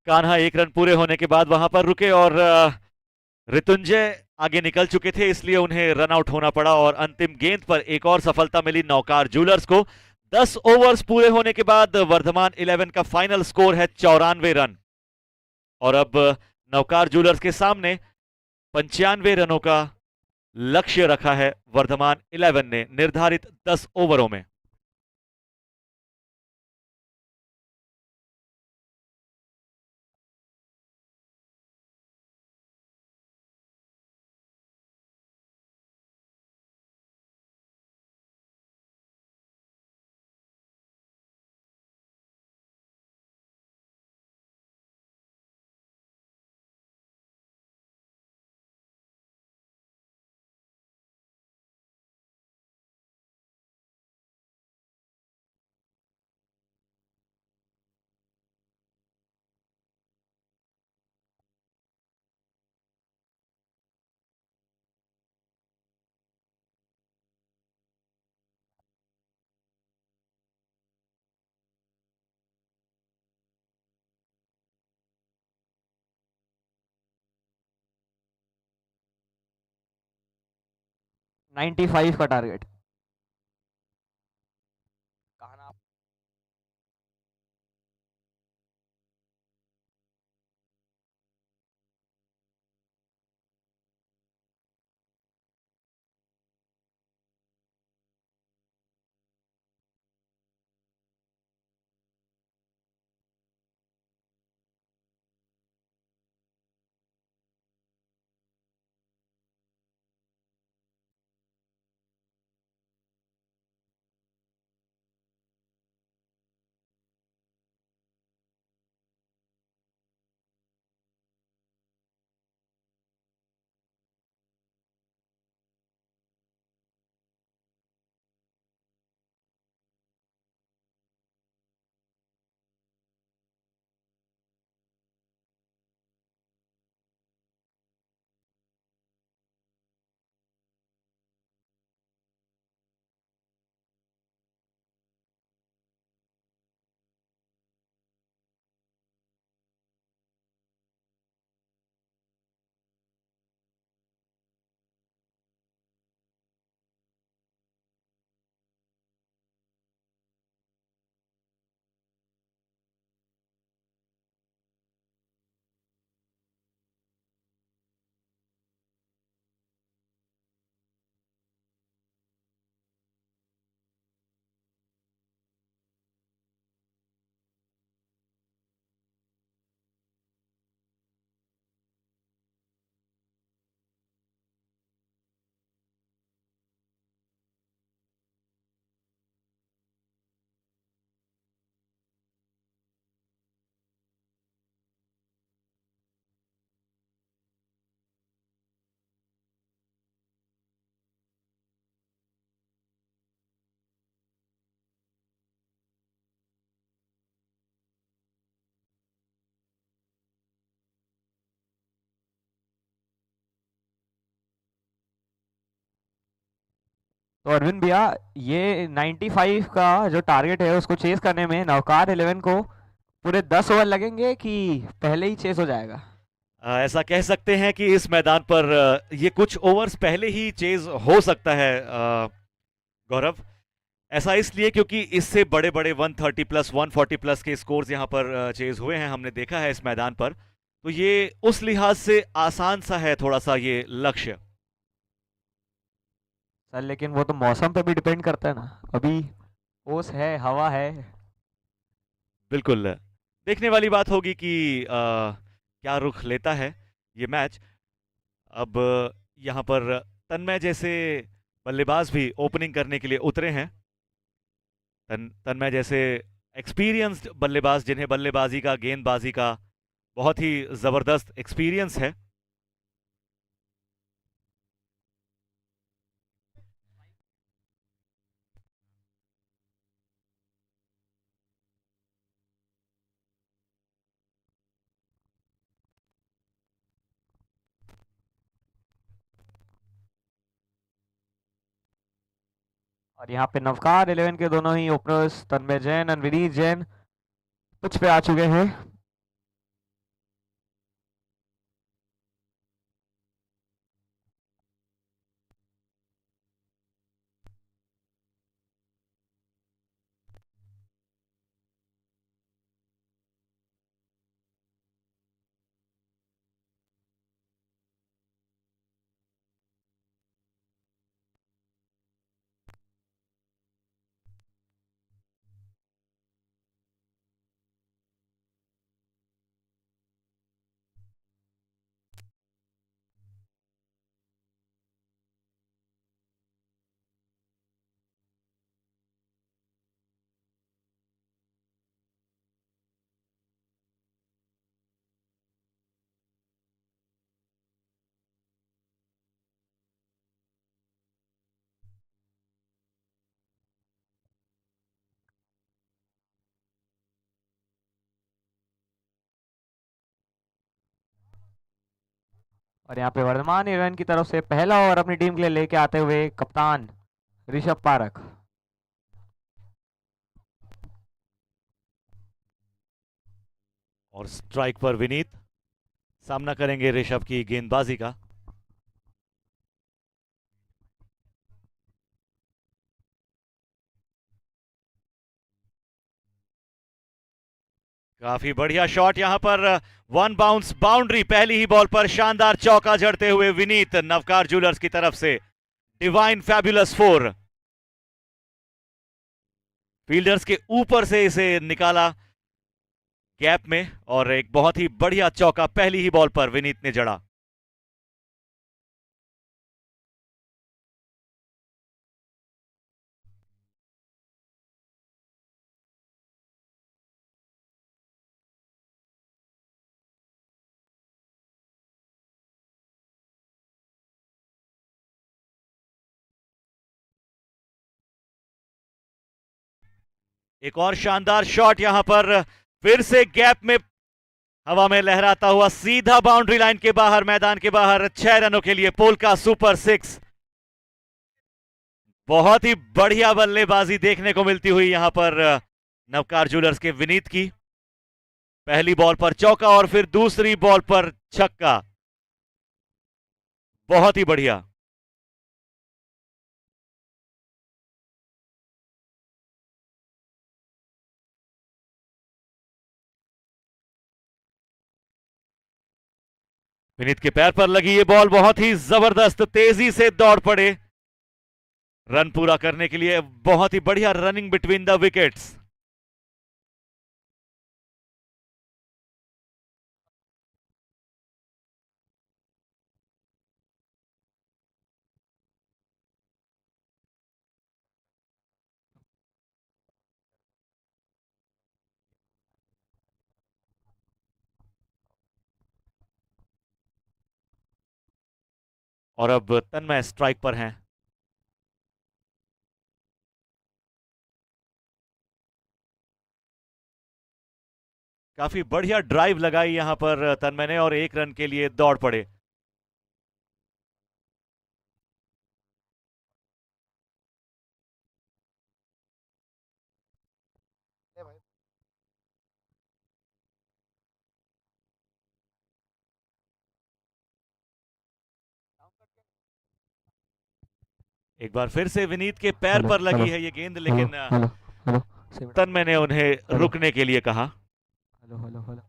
कान्हा 1 रन पूरे होने के बाद वहां पर रुके और ऋतुंजय आगे निकल चुके थे, इसलिए उन्हें रन आउट होना पड़ा और अंतिम गेंद पर एक और सफलता मिली नौकार ज्वेलर्स को। 10 ओवर्स पूरे होने के बाद वर्धमान 11 का फाइनल स्कोर है 94 रन और अब नौकार ज्वेलर्स के सामने 95 रनों का लक्ष्य रखा है वर्धमान 11 ने निर्धारित 10 ओवरों में। नाइन्टी फाइव का टारगेट। तो अरविंद भैया, ये 95 का जो टारगेट है उसको चेस करने में नौकार 11 को पूरे 10 ओवर लगेंगे कि पहले ही चेस हो जाएगा? ऐसा कह सकते हैं कि इस मैदान पर ये कुछ ओवर्स पहले ही चेज हो सकता है गौरव। ऐसा इसलिए क्योंकि इससे बड़े बड़े 130 प्लस 140 प्लस के स्कोर्स यहाँ पर चेज हुए हैं, हमने देखा है इस मैदान पर। तो ये उस लिहाज से आसान सा है थोड़ा सा ये लक्ष्य। सर लेकिन वो तो मौसम पे भी डिपेंड करता है ना, अभी ओस है, हवा है। बिल्कुल, देखने वाली बात होगी कि क्या रुख लेता है ये मैच। अब यहाँ पर तन्मय जैसे बल्लेबाज भी ओपनिंग करने के लिए उतरे हैं। तन्मय जैसे एक्सपीरियंस्ड बल्लेबाज जिन्हें बल्लेबाजी का, गेंदबाजी का बहुत ही जबरदस्त एक्सपीरियंस है। और यहाँ पे नवकार 11 के दोनों ही ओपनर्स तन्मय जैन और विनीत जैन पिच पे आ चुके हैं। और यहाँ पे वर्धमान इलेवन की तरफ से पहला ओवर अपनी टीम के लिए लेके आते हुए कप्तान ऋषभ पारक। और स्ट्राइक पर विनीत सामना करेंगे ऋषभ की गेंदबाजी का। काफी बढ़िया शॉट यहां पर, वन बाउंस बाउंड्री, पहली ही बॉल पर शानदार चौका जड़ते हुए विनीत नवकार ज्वेलर्स की तरफ से। डिवाइन फैबुलस 4, फील्डर्स के ऊपर से इसे निकाला गैप में, और एक बहुत ही बढ़िया चौका पहली ही बॉल पर विनीत ने जड़ा। एक और शानदार शॉट यहां पर, फिर से गैप में हवा में लहराता हुआ सीधा बाउंड्री लाइन के बाहर, मैदान के बाहर, 6 रनों के लिए पोलका सुपर 6। बहुत ही बढ़िया बल्लेबाजी देखने को मिलती हुई यहां पर नवकार ज्वेलर्स के विनीत की। पहली बॉल पर चौका और फिर दूसरी बॉल पर छक्का, बहुत ही बढ़िया। विनीत के पैर पर लगी ये बॉल बहुत ही जबरदस्त, तेजी से दौड़ पड़े रन पूरा करने के लिए। बहुत ही बढ़िया रनिंग बिटवीन द विकेट्स। और अब तन्मय स्ट्राइक पर हैं। काफी बढ़िया ड्राइव लगाई यहां पर तन्मय ने और 1 रन के लिए दौड़ पड़े। एक बार फिर से विनीत के पैर हेलो पर लगी हेलो है ये गेंद, हेलो लेकिन हेलो हेलो सिमरन, तन्मय ने उन्हें हेलो रुकने के लिए कहा। Hello hello hello hello.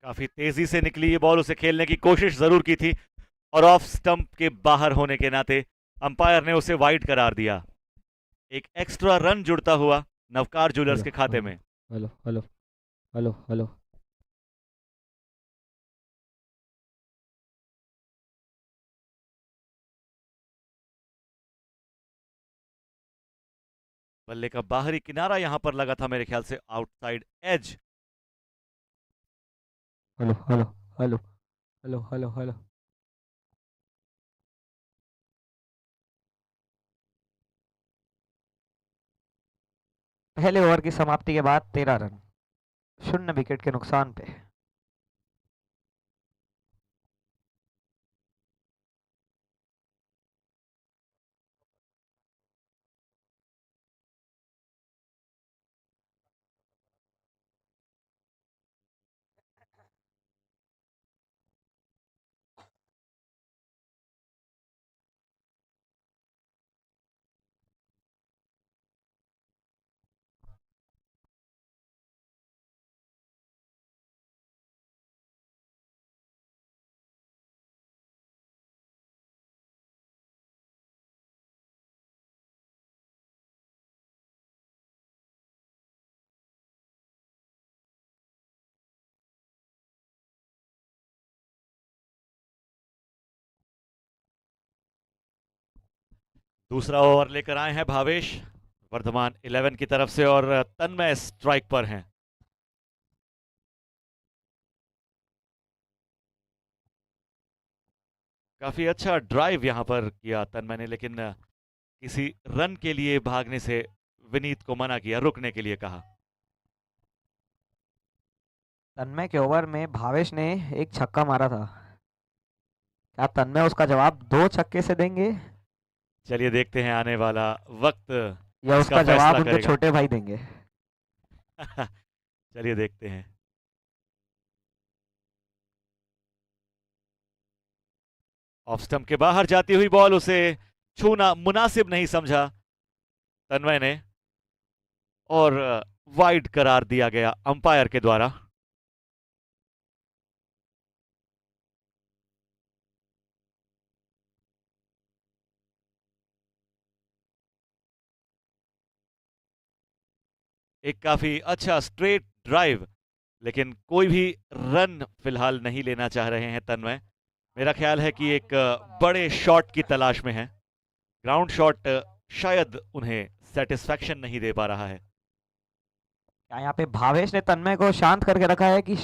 काफी तेजी से निकली ये बॉल, उसे खेलने की कोशिश जरूर की थी, और ऑफ स्टंप के बाहर होने के नाते अंपायर ने उसे वाइड करार दिया। एक एक्स्ट्रा रन जुड़ता हुआ नवकार ज्वेलर्स हेलो के खाते हेलो में। Hello hello hello hello. बल्ले का बाहरी किनारा यहां पर लगा था मेरे ख्याल से outside edge. Hello hello hello hello hello hello. पहले ओवर की समाप्ति के बाद 13 रन, 0 विकेट के नुकसान पे। दूसरा ओवर लेकर आए हैं भावेश, वर्धमान 11 की तरफ से और तन्मय स्ट्राइक पर हैं। काफी अच्छा ड्राइव यहां पर किया तन्मय ने, लेकिन किसी रन के लिए भागने से विनीत को मना किया, रुकने के लिए कहा। तन्मय के ओवर में भावेश ने एक छक्का मारा था, क्या तन्मय उसका जवाब 2 छक्के से देंगे चलिए देखते हैं आने वाला वक्त या इसका उसका जवाब फैसला उनके करेगा। छोटे भाई देंगे? चलिए देखते हैं। ऑफ स्टंप के बाहर जाती हुई बॉल, उसे छूना मुनासिब नहीं समझा तन्मय ने और वाइड करार दिया गया अंपायर के द्वारा। एक काफी अच्छा स्ट्रेट ड्राइव, लेकिन कोई भी रन फिलहाल नहीं लेना चाह रहे हैं तन्मय। मेरा ख्याल है कि एक बड़े शॉट की तलाश में है। ग्राउंड शॉट शायद उन्हें सेटिस्फैक्शन नहीं दे पा रहा है। क्या यहाँ पे भावेश ने तन्मय को शांत करके रखा है कि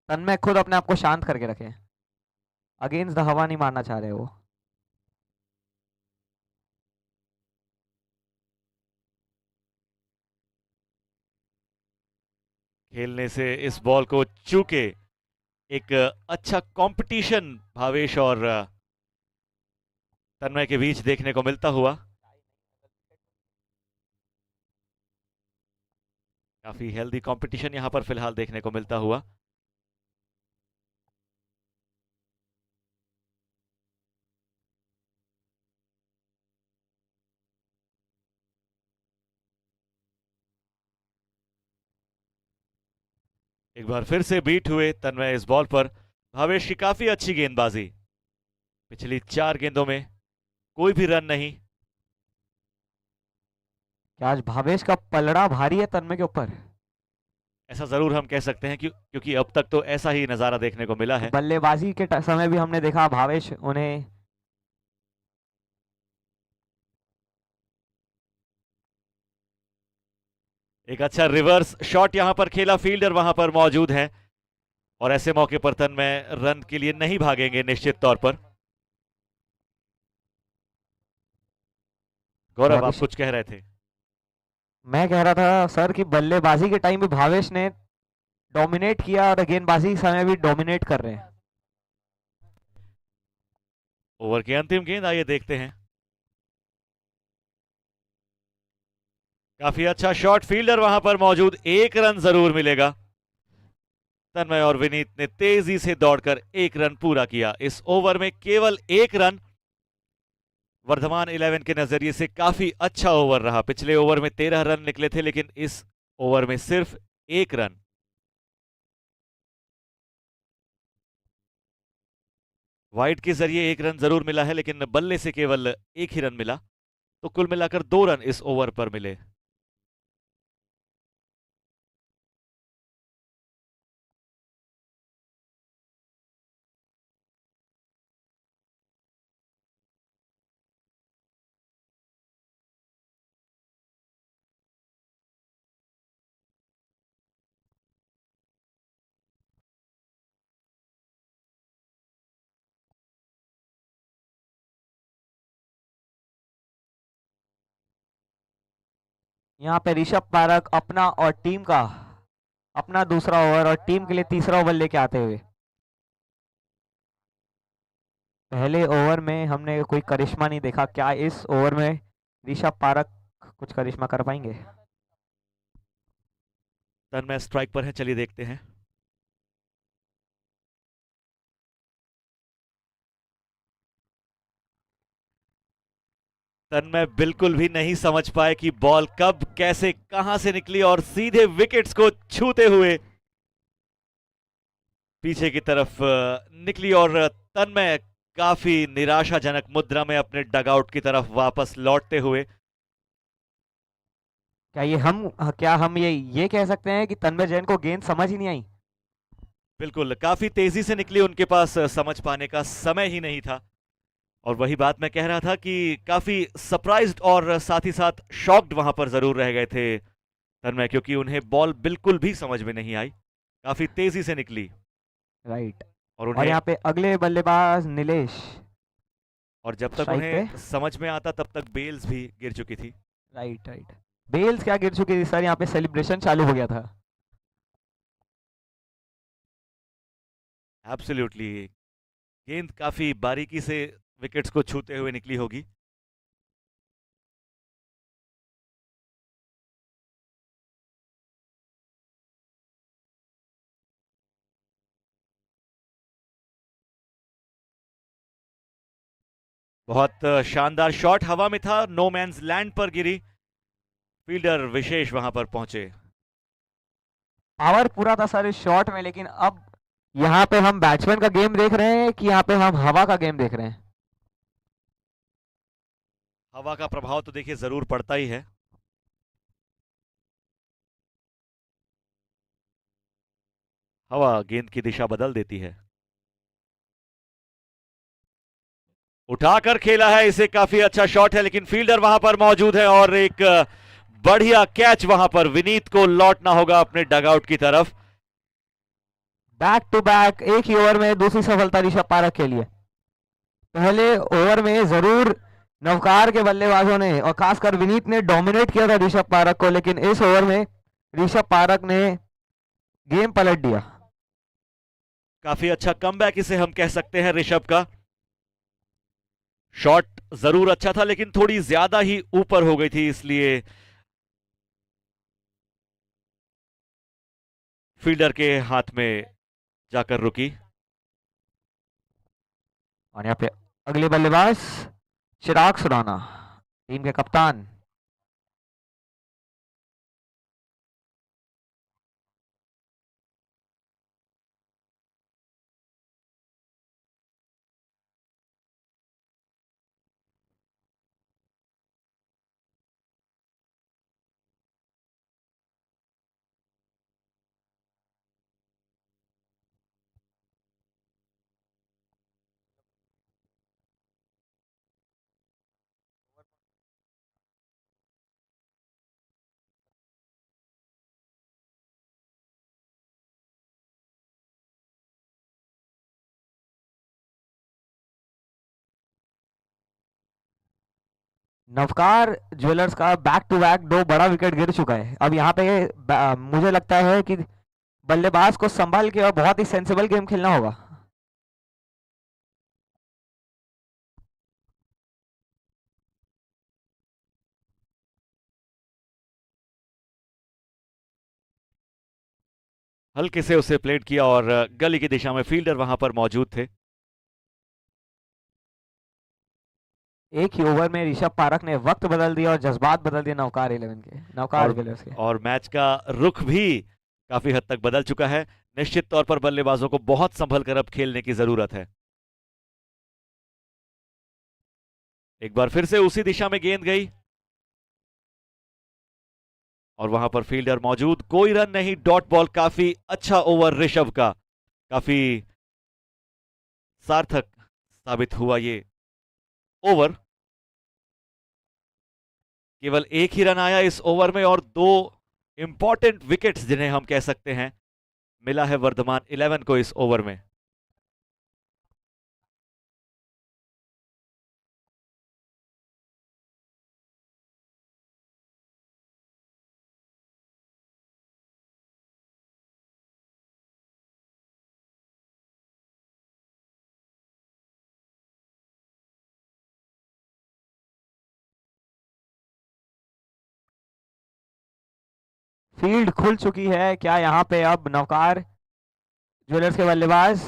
तन्मय खुद अपने आप को शांत करके रखे? अगेंस्ट द हवा नहीं मारना चाह रहे वो। खेलने से इस बॉल को चूके एक अच्छा कंपटीशन भावेश और तन्मय के बीच देखने को मिलता हुआ। काफी हेल्दी कंपटीशन यहां पर फिलहाल देखने को मिलता हुआ। एक बार फिर से बीट हुए तन्मय इस बॉल पर। भावेश की काफी अच्छी गेंदबाजी, पिछली 4 गेंदों में कोई भी रन नहीं। क्या आज भावेश का पलड़ा भारी है तन्मय के ऊपर? ऐसा जरूर हम कह सकते हैं क्योंकि अब तक तो ऐसा ही नजारा देखने को मिला है। बल्लेबाजी के समय भी हमने देखा भावेश उन्हें एक अच्छा रिवर्स शॉट यहां पर खेला, फील्डर वहां पर मौजूद है और ऐसे मौके पर तन्मय रन के लिए नहीं भागेंगे निश्चित तौर पर। गौरव, आप कुछ कह रहे थे? मैं कह रहा था सर कि बल्लेबाजी के टाइम भी भावेश ने डोमिनेट किया और गेंदबाजी के समय भी डोमिनेट कर रहे हैं। ओवर की अंतिम गेंद, आइए देखते हैं। काफी अच्छा शॉट, फील्डर वहां पर मौजूद, 1 रन जरूर मिलेगा। तन्मय और विनीत ने तेजी से दौड़कर 1 रन पूरा किया। इस ओवर में केवल 1 रन वर्धमान 11 के नजरिए से काफी अच्छा ओवर रहा। पिछले ओवर में 13 रन निकले थे, लेकिन इस ओवर में सिर्फ 1 रन। वाइड के जरिए 1 रन जरूर मिला है, लेकिन बल्ले से केवल 1 ही रन मिला, तो कुल मिलाकर 2 रन इस ओवर पर मिले। यहाँ पे ऋषभ पारक अपना और टीम का अपना दूसरा ओवर और टीम के लिए तीसरा ओवर लेके आते हुए। पहले ओवर में हमने कोई करिश्मा नहीं देखा, क्या इस ओवर में ऋषभ पारक कुछ करिश्मा कर पाएंगे? तन्मय स्ट्राइक पर है, चलिए देखते हैं। तन्मय बिल्कुल भी नहीं समझ पाए कि बॉल कब कैसे कहां से निकली और सीधे विकेट्स को छूते हुए पीछे की तरफ निकली और तन्मय काफी निराशाजनक मुद्रा में अपने डगआउट की तरफ वापस लौटते हुए। क्या हम ये कह सकते हैं कि तन्मय जैन को गेंद समझ ही नहीं आई? बिल्कुल, काफी तेजी से निकली, उनके पास समझ पाने का समय ही नहीं था और वही बात मैं कह रहा था कि काफी सरप्राइज्ड और साथ ही साथ शॉक्ड वहां पर जरूर रह गए थे तन्मय, क्योंकि उन्हें बॉल बिल्कुल भी समझ में नहीं आई, काफी तेजी से निकली राइट। और और उन्हें, यहाँ पे अगले बल्लेबाज नीलेश और जब तक स्ट्राइक उन्हें पे। समझ में आता तब तक बेल्स भी गिर चुकी थी। Right right. बेल्स क्या गिर चुकी थी सर, यहाँ पे सेलिब्रेशन चालू हो गया था। एब्सोल्युटली, गेंद काफी बारीकी से विकेट्स को छूते हुए निकली होगी। बहुत शानदार शॉट हवा में था, नो मैन्स लैंड पर गिरी, फील्डर विशेष वहां पर पहुंचे। पावर पूरा था सर इस शॉट में, लेकिन अब यहाँ पे हम बैट्समैन का गेम देख रहे हैं कि यहाँ पे हम हवा का गेम देख रहे हैं। हवा का प्रभाव तो देखिए जरूर पड़ता ही है। हवा गेंद की दिशा बदल देती है। उठाकर खेला है इसे, काफी अच्छा शॉट है, लेकिन फील्डर वहां पर मौजूद है और एक बढ़िया कैच वहां पर। विनीत को लौटना होगा अपने डगआउट की तरफ। बैक टू बैक एक ही ओवर में दूसरी सफलता ऋषभ पारक के लिए। पहले ओवर में जरूर नवकार के बल्लेबाजों ने और खासकर विनीत ने डोमिनेट किया था ऋषभ पारक को, लेकिन इस ओवर में ऋषभ पारक ने गेम पलट दिया। काफी अच्छा कमबैक इसे हम कह सकते हैं ऋषभ का। शॉट जरूर अच्छा था, लेकिन थोड़ी ज्यादा ही ऊपर हो गई थी, इसलिए फील्डर के हाथ में जाकर रुकी। और यहाँ पे अगले बल्लेबाज चिराग सुराना, टीम के कप्तान। नवकार ज्वेलर्स का बैक टू बैक दो बड़ा विकेट गिर चुका है। अब यहाँ पे मुझे लगता है कि बल्लेबाज को संभाल के और बहुत ही सेंसिबल गेम खेलना होगा। हल्के से उसे प्लेट किया और गली की दिशा में फील्डर वहां पर मौजूद थे। एक ही ओवर में ऋषभ पारक ने वक्त बदल दिया और जज्बात बदल दिए नवकार 11 के, नवकार ज्वेलर्स के। और मैच का रुख भी काफी हद तक बदल चुका है। निश्चित तौर पर बल्लेबाजों को बहुत संभल कर अब खेलने की जरूरत है। एक बार फिर से उसी दिशा में गेंद गई और वहां पर फील्डर मौजूद, कोई रन नहीं, डॉट बॉल। काफी अच्छा ओवर ऋषभ का, काफी सार्थक साबित हुआ ये ओवर। केवल एक ही रन आया इस ओवर में और दो इंपॉर्टेंट विकेट्स जिन्हें हम कह सकते हैं मिला है वर्धमान 11 को इस ओवर में। फील्ड खुल चुकी है, क्या यहाँ पे अब नवकार ज्वेलर्स के बल्लेबाज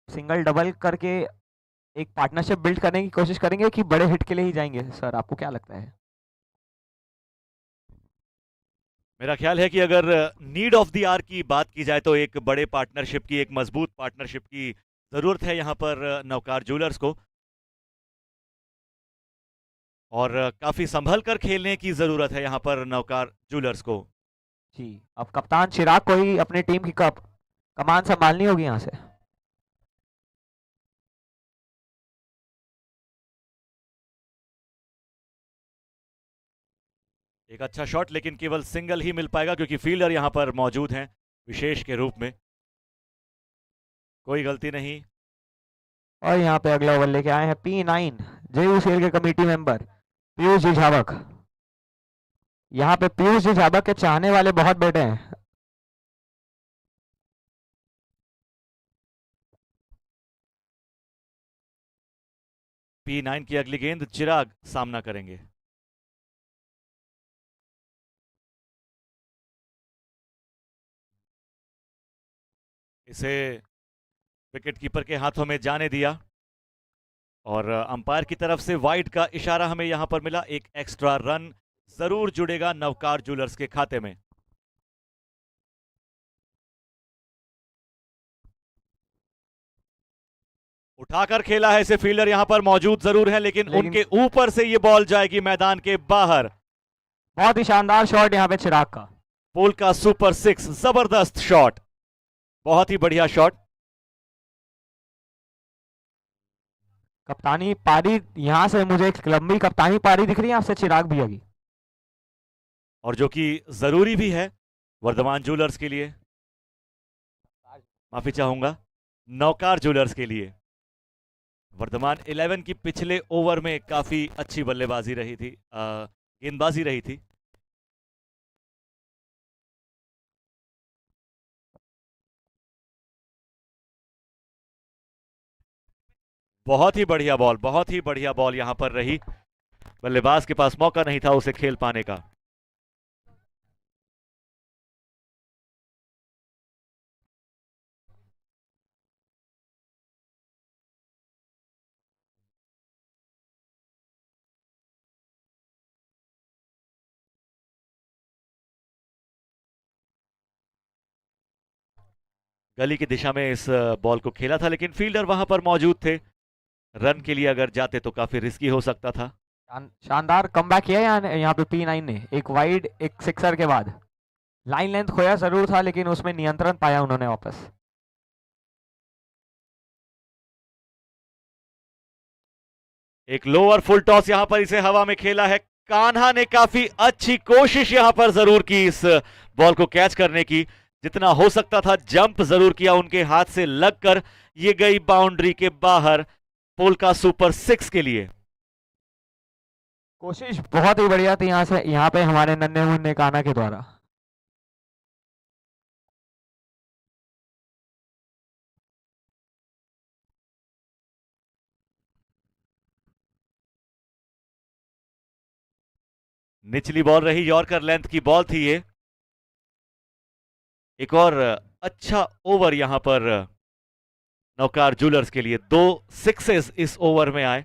सिंगल डबल करके एक पार्टनरशिप बिल्ड करने की कोशिश करेंगे कि बड़े हिट के लिए ही जाएंगे? सर आपको क्या लगता है? मेरा ख्याल है कि अगर नीड ऑफ द आवर की बात की जाए तो एक बड़े पार्टनरशिप की, एक मजबूत पार्टनरशिप की जरूरत है यहां पर नवकार ज्वेलर्स को, और काफी संभल कर खेलने की जरूरत है यहां पर नवकार ज्वेलर्स को। जी, अब कप्तान चिराग को ही अपनी टीम की कमान संभालनी होगी यहाँ से। एक अच्छा शॉट, लेकिन केवल सिंगल ही मिल पाएगा क्योंकि फील्डर यहां पर मौजूद हैं विशेष के रूप में। कोई गलती नहीं। और यहाँ पे अगला ओवर लेके आए हैं P9 JUCL के कमेटी मेंबर पीयूष जी झावक। यहाँ पे पीयूष जी झावक के चाहने वाले बहुत बैठे हैं। P9 की अगली गेंद चिराग सामना करेंगे। इसे विकेट कीपर के हाथों में जाने दिया और अंपायर की तरफ से वाइड का इशारा हमें यहां पर मिला। एक एक्स्ट्रा रन जरूर जुड़ेगा नवकार ज्वेलर्स के खाते में। उठाकर खेला है इसे फील्डर यहां पर मौजूद जरूर है, लेकिन उनके ऊपर से ये बॉल जाएगी मैदान के बाहर। बहुत ही शानदार शॉट यहाँ पे चिराग का। पोल का सुपर 6, जबरदस्त शॉट, बहुत ही बढ़िया शॉट। कप्तानी पारी यहाँ से मुझे एक लंबी कप्तानी पारी दिख रही है आपसे चिराग भैया की, और जो कि जरूरी भी है वर्धमान ज्वेलर्स के लिए, माफी चाहूंगा नौकार ज्वेलर्स के लिए। वर्धमान 11 की पिछले ओवर में काफी अच्छी बल्लेबाजी रही थी, गेंदबाजी रही थी। बहुत ही बढ़िया बॉल, बहुत ही बढ़िया बॉल यहां पर रही। बल्लेबाज के पास मौका नहीं था उसे खेल पाने का। गली की दिशा में इस बॉल को खेला था, लेकिन फील्डर वहां पर मौजूद थे। रन के लिए अगर जाते तो काफी रिस्की हो सकता था। शानदार कमबैक किया यहाँ पे P9 ने, एक वाइड एक सिक्सर के बाद। लाइन लेंथ खोया जरूर था लेकिन उसमें नियंत्रण पाया उन्होंने वापस। एक लोअर फुल टॉस यहां पर इसे हवा में खेला है। कान्हा ने काफी अच्छी कोशिश यहां पर जरूर की इस बॉल को कैच करने की, जितना हो सकता था जंप जरूर किया, उनके हाथ से लगकर ये गई बाउंड्री के बाहर पोल का सुपर 6 के लिए। कोशिश बहुत ही बढ़िया थी यहाँ पे हमारे नन्हे मुन्ने कान्हा के द्वारा। निचली बॉल रही, यॉर्कर लेंथ की बॉल थी ये। एक और अच्छा ओवर यहां पर नौकार ज्वेलर्स के लिए, 2 सिक्सेस इस ओवर में आए।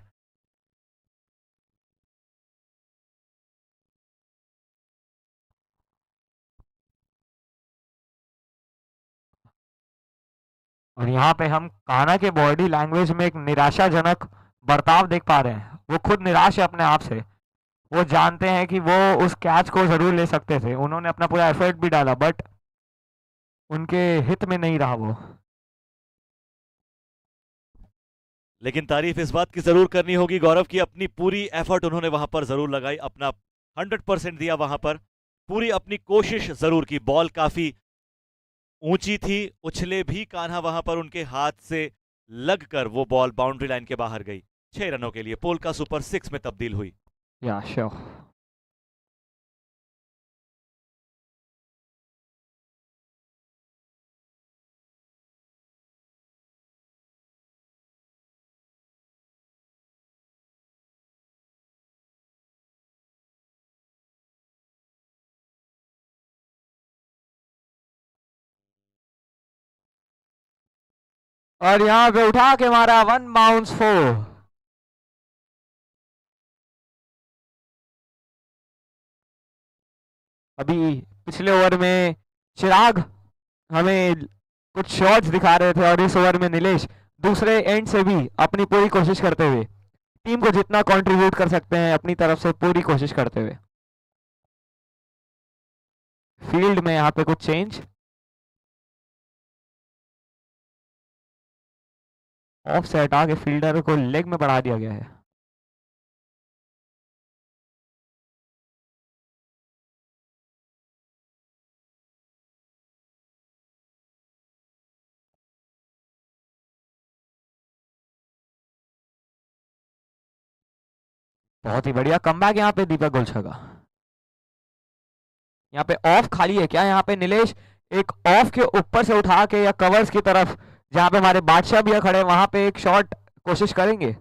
और यहाँ पे हम कान्हा के बॉडी लैंग्वेज में एक निराशाजनक बर्ताव देख पा रहे हैं। वो खुद निराश है अपने आप से। वो जानते हैं कि वो उस कैच को जरूर ले सकते थे, उन्होंने अपना पूरा एफर्ट भी डाला बट उनके हित में नहीं रहा वो। लेकिन तारीफ इस बात की जरूर करनी होगी गौरव की, अपनी पूरी एफर्ट उन्होंने वहां पर जरूर लगाई, अपना 100% दिया वहां पर, पूरी अपनी कोशिश जरूर की। बॉल काफी ऊंची थी, उछले भी कान्हा वहां पर उनके हाथ से लगकर वो बॉल बाउंड्री लाइन के बाहर गई। 6 रनों के लिए पोल का सुपर 6 में तब्दील हुई। या श्योर। और यहाँ पे उठा के मारा 1 बाउंस 4। अभी पिछले ओवर में चिराग हमें कुछ शॉट्स दिखा रहे थे और इस ओवर में नीलेश दूसरे एंड से भी अपनी पूरी कोशिश करते हुए टीम को जितना कंट्रीब्यूट कर सकते हैं अपनी तरफ से पूरी कोशिश करते हुए। फील्ड में यहाँ पे कुछ चेंज, ऑफ से हटा के फील्डर को लेग में बढ़ा दिया गया है। बहुत ही बढ़िया कमबैक यहाँ पे दीपक गुलछा का। यहाँ पे ऑफ खाली है क्या यहाँ पे नीलेश? एक ऑफ के ऊपर से उठा के या कवर्स की तरफ जहाँ पे हमारे बादशाह भैया खड़े हैं वहां पे एक शॉट कोशिश करेंगे।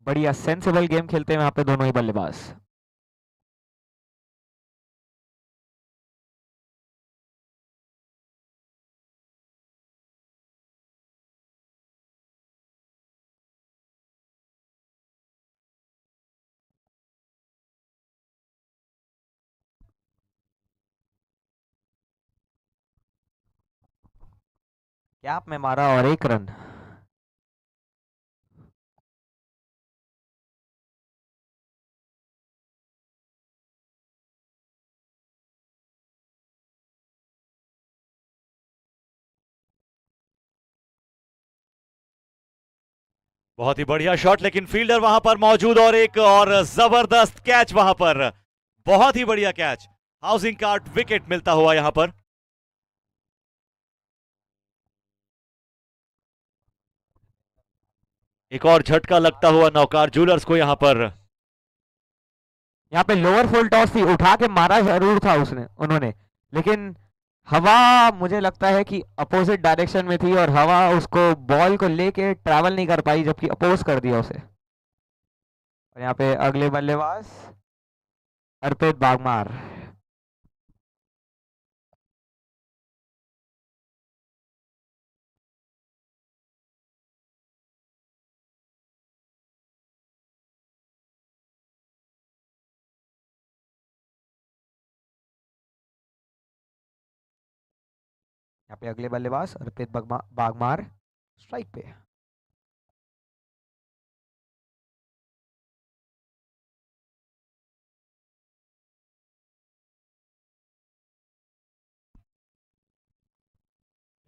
बढ़िया सेंसिबल गेम खेलते हैं यहाँ पे दोनों ही बल्लेबाज। गैप में मारा और 1 रन। बहुत ही बढ़िया शॉट, लेकिन फील्डर वहां पर मौजूद और एक और जबरदस्त कैच वहां पर। बहुत ही बढ़िया कैच, हाउसिंग कार्ड विकेट मिलता हुआ यहां पर। एक और झटका लगता हुआ नौकार जूलर्स को यहां पर। यहाँ पे लोअर फुल टॉस थी, उठा के मारा जरूर था उन्होंने, लेकिन हवा मुझे लगता है कि अपोजिट डायरेक्शन में थी और हवा उसको बॉल को लेके ट्रैवल नहीं कर पाई, जबकि अपोज कर दिया उसे। और यहाँ पे अगले बल्लेबाज अर्पित बागमार। यहाँ पे अगले बल्लेबाज अर्पित बागमार स्ट्राइक पे।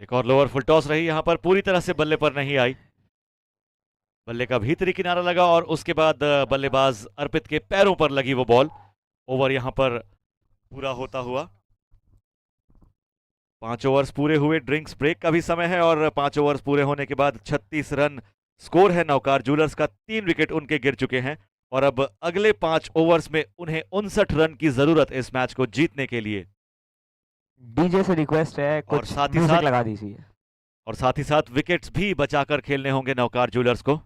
एक और लोअर फुल टॉस रही यहां पर, पूरी तरह से बल्ले पर नहीं आई। बल्ले का भीतरी किनारा लगा और उसके बाद बल्लेबाज अर्पित के पैरों पर लगी वो बॉल। ओवर यहां पर पूरा होता हुआ। 5 ओवर्स पूरे हुए, ड्रिंक्स ब्रेक का भी समय है और 5 ओवर्स पूरे होने के बाद 36 रन स्कोर है नौकार जूलर्स का। 3 विकेट उनके गिर चुके हैं और अब अगले 5 ओवर्स में उन्हें 59 रन की जरूरत इस मैच को जीतने के लिए। डीजे से रिक्वेस्ट है और कुछ साथ ही म्यूजिक साथ लगा दीजिए। और साथ ही साथ विकेट्स भी बचाकर खेलने होंगे नौकार जूलर्स को।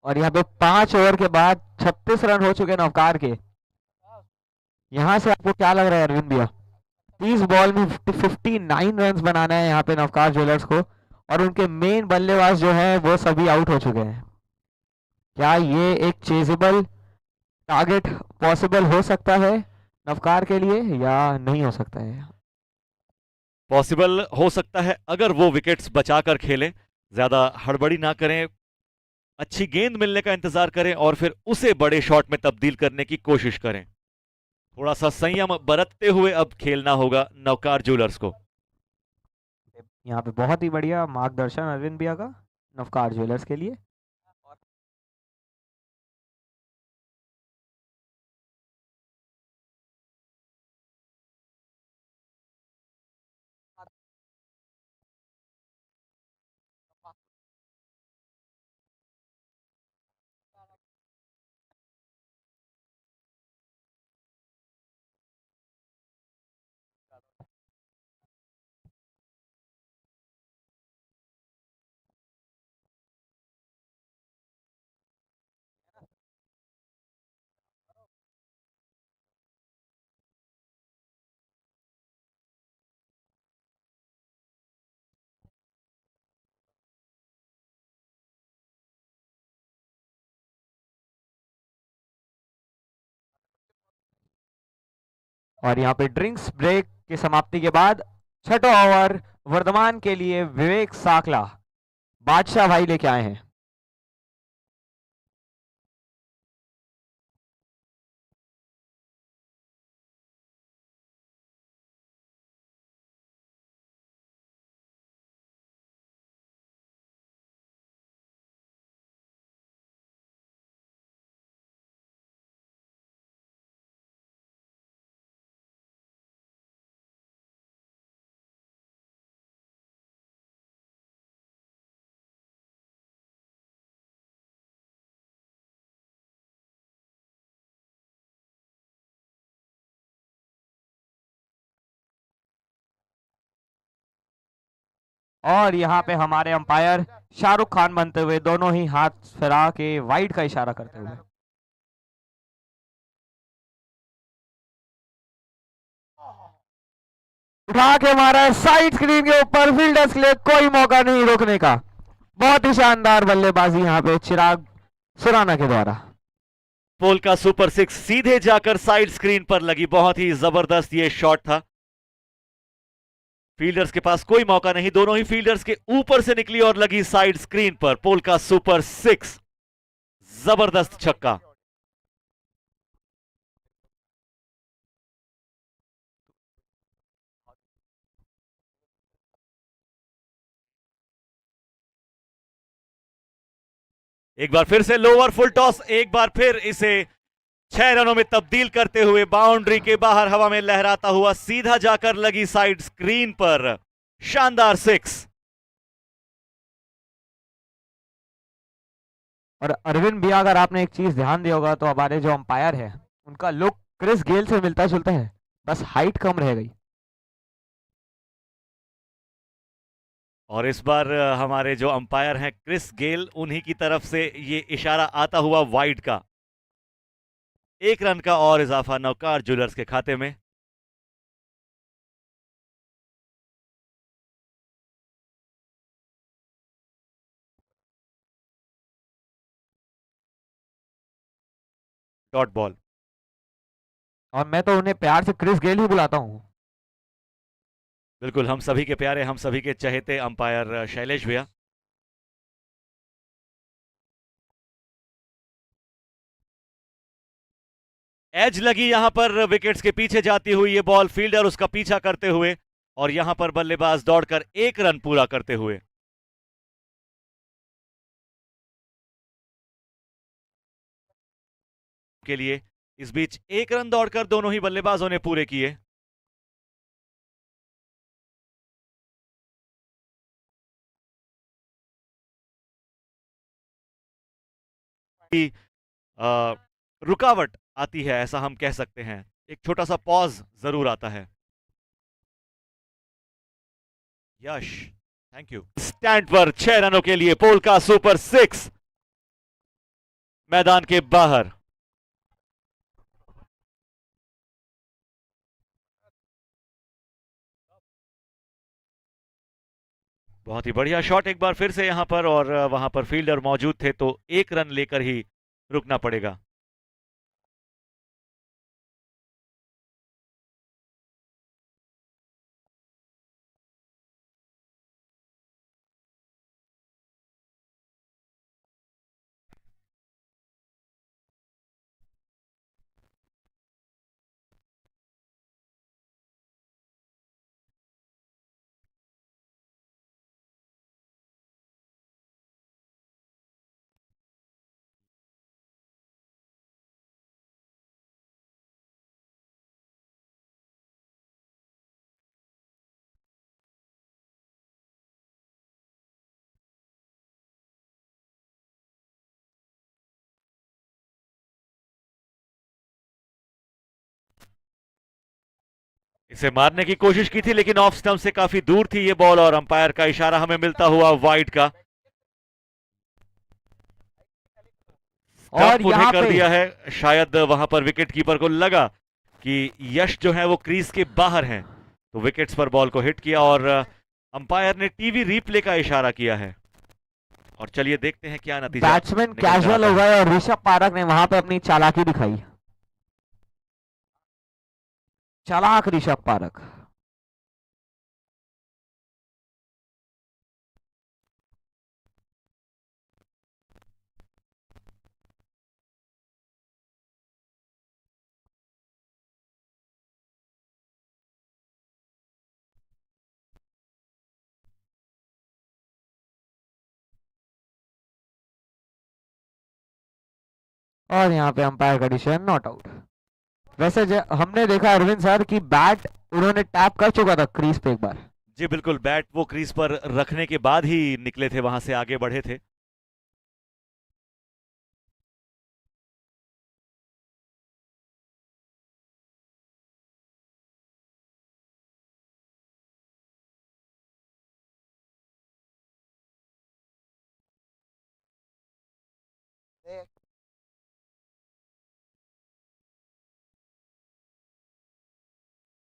और यहाँ पे 5 ओवर के बाद 36 रन हो चुके हैं नवकार के। यहाँ से आपको क्या लग रहा है अरविंद भैया? 30 बॉल में 59 रन बनाना है यहाँ पे नवकार ज्वेलर्स को, और उनके मेन बल्लेबाज जो हैं वो सभी आउट हो चुके हैं। क्या ये एक चेजेबल टारगेट पॉसिबल हो सकता है नवकार के लिए या नहीं हो सकता है? पॉसिबल हो सकता है अगर वो विकेट्स बचाकर खेलें, ज्यादा हड़बड़ी ना करें, अच्छी गेंद मिलने का इंतजार करें और फिर उसे बड़े शॉट में तब्दील करने की कोशिश करें। थोड़ा सा संयम बरतते हुए अब खेलना होगा नौकार जूलर्स को। यहाँ पे बहुत ही बढ़िया मार्गदर्शन अरविंद भैया का नवकार ज्वेलर्स के लिए। और यहाँ पे ड्रिंक्स ब्रेक की समाप्ति के बाद छठा ओवर वर्धमान के लिए विवेक साकला बादशाह भाई लेके आए हैं। और यहाँ पे हमारे अंपायर शाहरुख खान बनते हुए दोनों ही हाथ फैला के वाइड का इशारा करते हुए। उठा के मारा है साइड स्क्रीन के ऊपर, फील्डर्स के लिए कोई मौका नहीं रोकने का। बहुत ही शानदार बल्लेबाजी यहाँ पे चिराग सुराना के द्वारा। पोल का सुपर 6 सीधे जाकर साइड स्क्रीन पर लगी, बहुत ही जबरदस्त ये शॉट था। फील्डर्स के पास कोई मौका नहीं, दोनों ही फील्डर्स के ऊपर से निकली और लगी साइड स्क्रीन पर। पोल का सुपर 6, जबरदस्त छक्का। एक बार फिर से लोअर फुल टॉस, एक बार फिर इसे 6 रनों में तब्दील करते हुए बाउंड्री के बाहर हवा में लहराता हुआ सीधा जाकर लगी साइड स्क्रीन पर। शानदार 6। और अरविंद भी, अगर आपने एक चीज ध्यान दिया होगा तो हमारे जो अंपायर है उनका लुक क्रिस गेल से मिलता जुलता है, बस हाइट कम रह गई। और इस बार हमारे जो अंपायर हैं क्रिस गेल, उन्हीं की तरफ से ये इशारा आता हुआ वाइड का। 1 रन का और इजाफा नवकार ज्वेलर्स के खाते में। Dot ball. और मैं तो उन्हें प्यार से क्रिस गेल ही बुलाता हूँ। बिल्कुल, हम सभी के प्यारे, हम सभी के चहेते अंपायर शैलेश भैया। एज लगी यहां पर विकेट्स के पीछे जाती हुई ये बॉल, फील्डर उसका पीछा करते हुए और यहां पर बल्लेबाज दौड़कर 1 रन पूरा करते हुए। के लिए इस बीच 1 रन दौड़कर दोनों ही बल्लेबाजों ने पूरे किए। रुकावट आती है, ऐसा हम कह सकते हैं, एक छोटा सा पॉज जरूर आता है। यश, थैंक यू। स्टैंड पर 6 रनों के लिए पोल का सुपर 6 मैदान के बाहर। बहुत ही बढ़िया शॉट एक बार फिर से यहां पर, और वहां पर फील्डर मौजूद थे तो 1 रन लेकर ही रुकना पड़ेगा। इसे मारने की कोशिश की थी लेकिन ऑफ स्टंप से काफी दूर थी ये बॉल, और अंपायर का इशारा हमें मिलता हुआ वाइड का। और उन्हें यहाँ कर पे दिया है, शायद वहां पर विकेट कीपर को लगा कि यश जो है वो क्रीज के बाहर हैं, तो विकेट्स पर बॉल को हिट किया और अंपायर ने टीवी रीप्ले का इशारा किया है। और चलिए देखते हैं क्या नतीजा। बैट्समैन कैजुअल हो गए और ऋषभ पारक ने वहां पे अपनी चालाकी दिखाई। चालाक ऋषभ पारक। और यहाँ पे अंपायर का डिसीजन नॉट आउट। वैसे हमने देखा अरविंद सर कि बैट उन्होंने टैप कर चुका था क्रीज पे एक बार। जी बिल्कुल, बैट वो क्रीज पर रखने के बाद ही निकले थे, वहां से आगे बढ़े थे।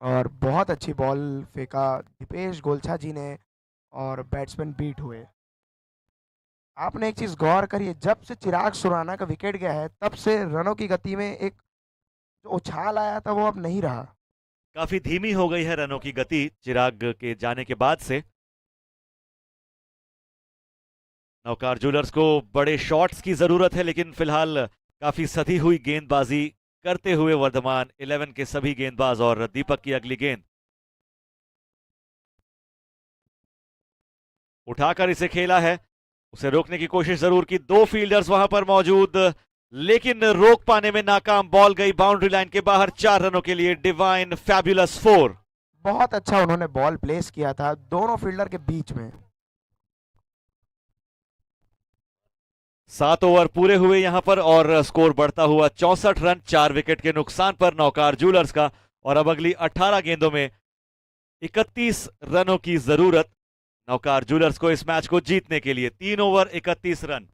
और बहुत अच्छी बॉल फेंका दीपेश गोलछा जी ने और बैट्समैन बीट हुए। आपने एक चीज गौर करिए, जब से चिराग सुराना का विकेट गया है तब से रनों की गति में एक जो उछाल आया था वो अब नहीं रहा। काफी धीमी हो गई है रनों की गति चिराग के जाने के बाद से। नवकार ज्वेलर्स को बड़े शॉट्स की जरूरत है, लेकिन फिलहाल काफी सधी हुई गेंदबाजी करते हुए वर्धमान 11 के सभी गेंदबाज। और दीपक की अगली गेंद उठाकर इसे खेला है, उसे रोकने की कोशिश जरूर की, दो फील्डर्स वहां पर मौजूद, लेकिन रोक पाने में नाकाम। बॉल गई बाउंड्री लाइन के बाहर, 4 रनों के लिए डिवाइन फैबुलस 4। बहुत अच्छा उन्होंने बॉल प्लेस किया था दोनों फील्डर के बीच में। 7 ओवर पूरे हुए यहां पर और स्कोर बढ़ता हुआ 64 रन, 4 विकेट के नुकसान पर नौकार ज्वेलर्स का। और अब अगली 18 गेंदों में 31 रनों की जरूरत नौकार ज्वेलर्स को इस मैच को जीतने के लिए। 3 ओवर 31 रन।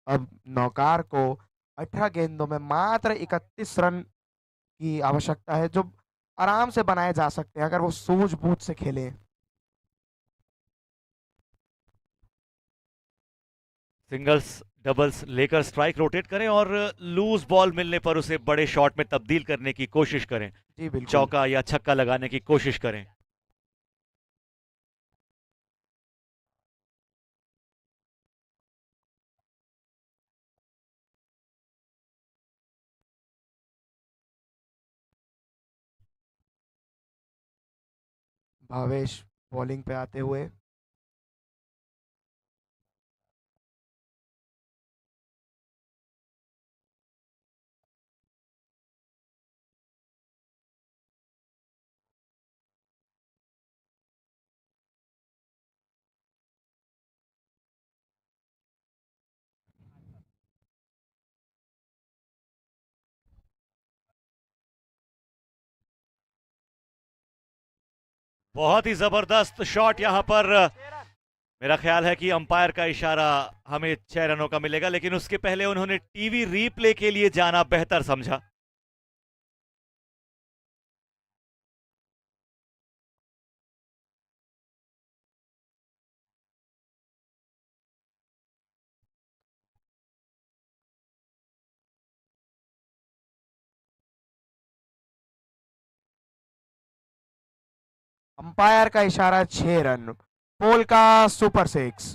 अब नौकार को 18 गेंदों में मात्र 31 रन की आवश्यकता है, जो आराम से बनाए जा सकते हैं अगर वो सूझबूझ से खेले। सिंगल्स डबल्स लेकर स्ट्राइक रोटेट करें और लूज बॉल मिलने पर उसे बड़े शॉट में तब्दील करने की कोशिश करें, जी बिल्कुल। चौका या छक्का लगाने की कोशिश करें। भावेश बॉलिंग पे आते हुए। बहुत ही जबरदस्त शॉट यहां पर। मेरा ख्याल है कि अंपायर का इशारा हमें 6 रनों का मिलेगा, लेकिन उसके पहले उन्होंने टीवी रीप्ले के लिए जाना बेहतर समझा। अंपायर का इशारा 6 रन, पोल का सुपर 6।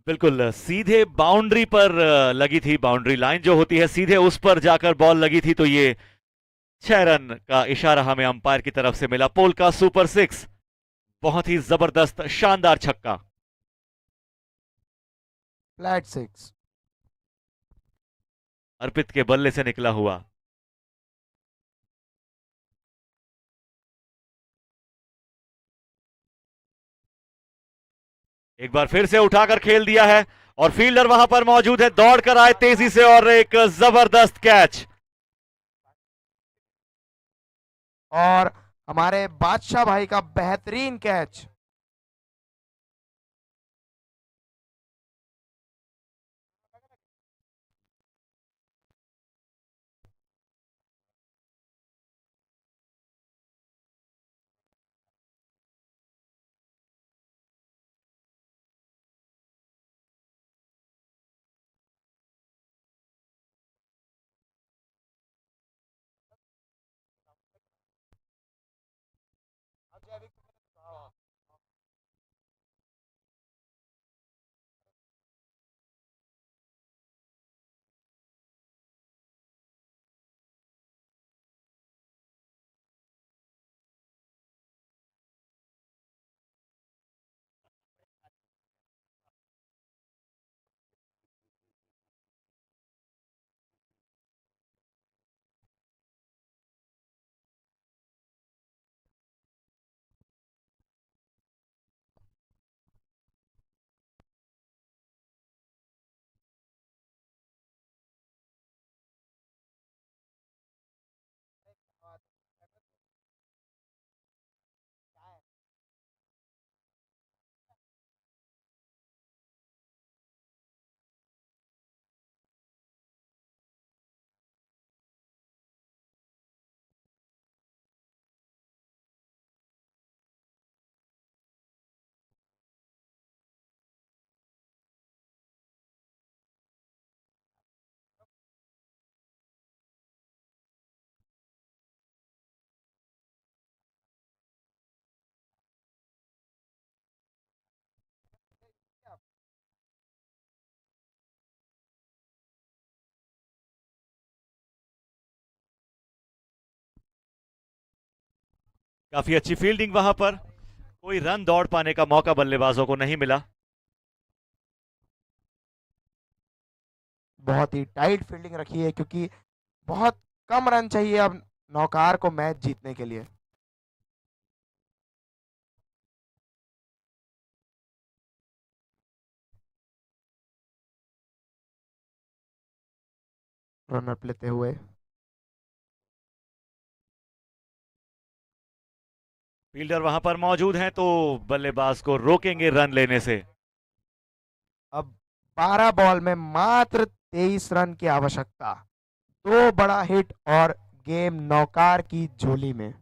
बिल्कुल सीधे बाउंड्री पर लगी थी, बाउंड्री लाइन जो होती है सीधे उस पर जाकर बॉल लगी थी, तो ये 6 रन का इशारा हमें अंपायर की तरफ से मिला। पोल का सुपर 6, बहुत ही जबरदस्त शानदार छक्का। फ्लैट 6। अर्पित के बल्ले से निकला हुआ। एक बार फिर से उठाकर खेल दिया है और फील्डर वहां पर मौजूद है, दौड़कर आए तेजी से और एक जबरदस्त कैच। और हमारे बादशाह भाई का बेहतरीन कैच। काफी अच्छी फील्डिंग वहां पर, कोई रन दौड़ पाने का मौका बल्लेबाजों को नहीं मिला। बहुत ही टाइट फील्डिंग रखी है क्योंकि बहुत कम रन चाहिए अब नौकार को मैच जीतने के लिए। रन अप लेते हुए फील्डर वहां पर मौजूद हैं तो बल्लेबाज को रोकेंगे रन लेने से। अब 12 बॉल में मात्र 23 रन की आवश्यकता। 2 बड़ा हिट और गेम नौकार की झोली में।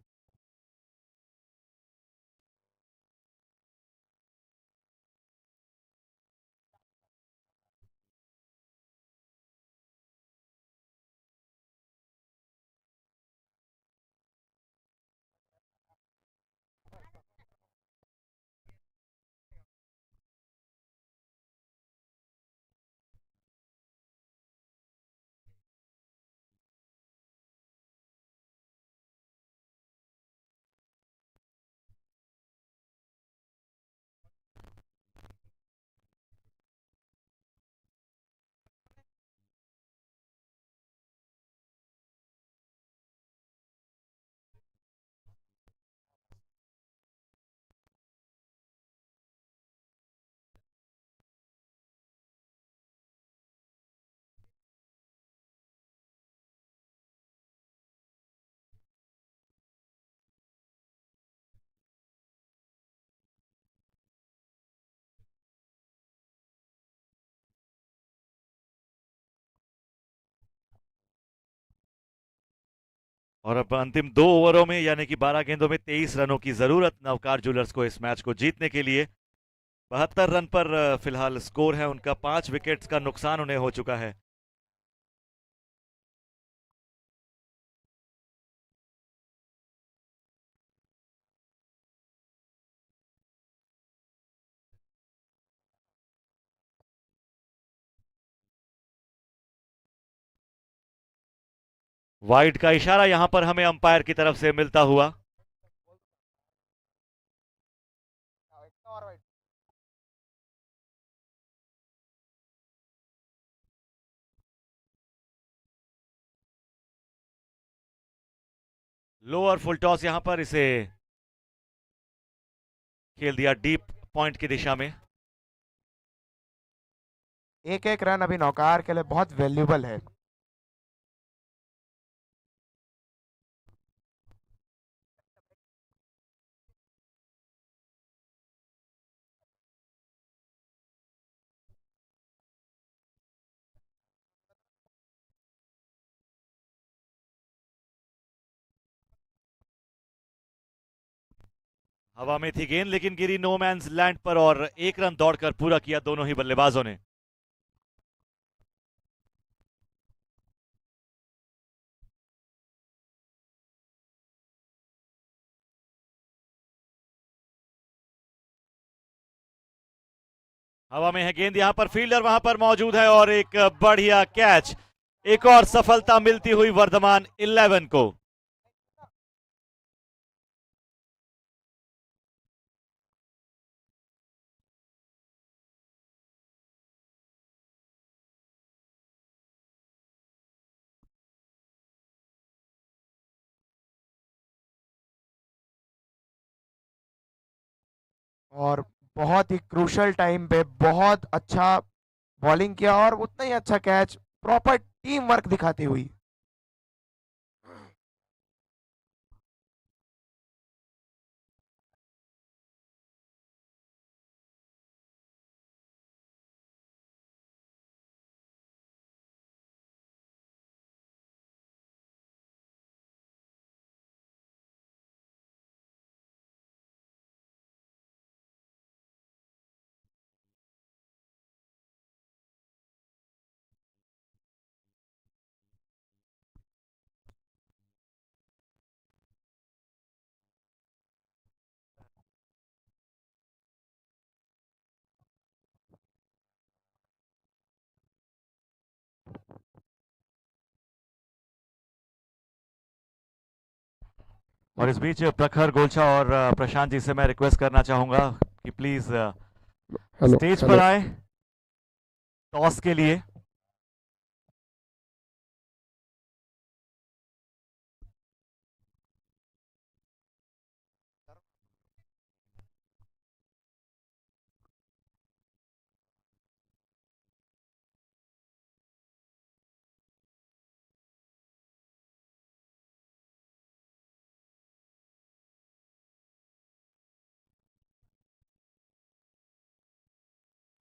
और अब अंतिम 2 ओवरों में यानी कि 12 गेंदों में 23 रनों की जरूरत नवकार ज्वेलर्स को इस मैच को जीतने के लिए। 72 रन पर फिलहाल स्कोर है उनका, 5 विकेट्स का नुकसान उन्हें हो चुका है। वाइड का इशारा यहां पर हमें अंपायर की तरफ से मिलता हुआ। लोअर फुल टॉस यहां पर इसे खेल दिया डीप पॉइंट की दिशा में। एक एक रन अभी नौकार के लिए बहुत वैल्यूबल है। हवा में थी गेंद लेकिन गिरी नो मैंस लैंड पर और एक रन दौड़कर पूरा किया दोनों ही बल्लेबाजों ने। हवा में है गेंद, यहां पर फील्डर वहां पर मौजूद है और एक बढ़िया कैच। एक और सफलता मिलती हुई वर्धमान 11 को। और बहुत ही क्रूशल टाइम पे बहुत अच्छा बॉलिंग किया और उतना ही अच्छा कैच, प्रॉपर टीम वर्क दिखाती हुई। और इस बीच प्रखर गोलछा और प्रशांत जी से मैं रिक्वेस्ट करना चाहूंगा कि प्लीज हेलो स्टेज पर हेलो आए टॉस के लिए।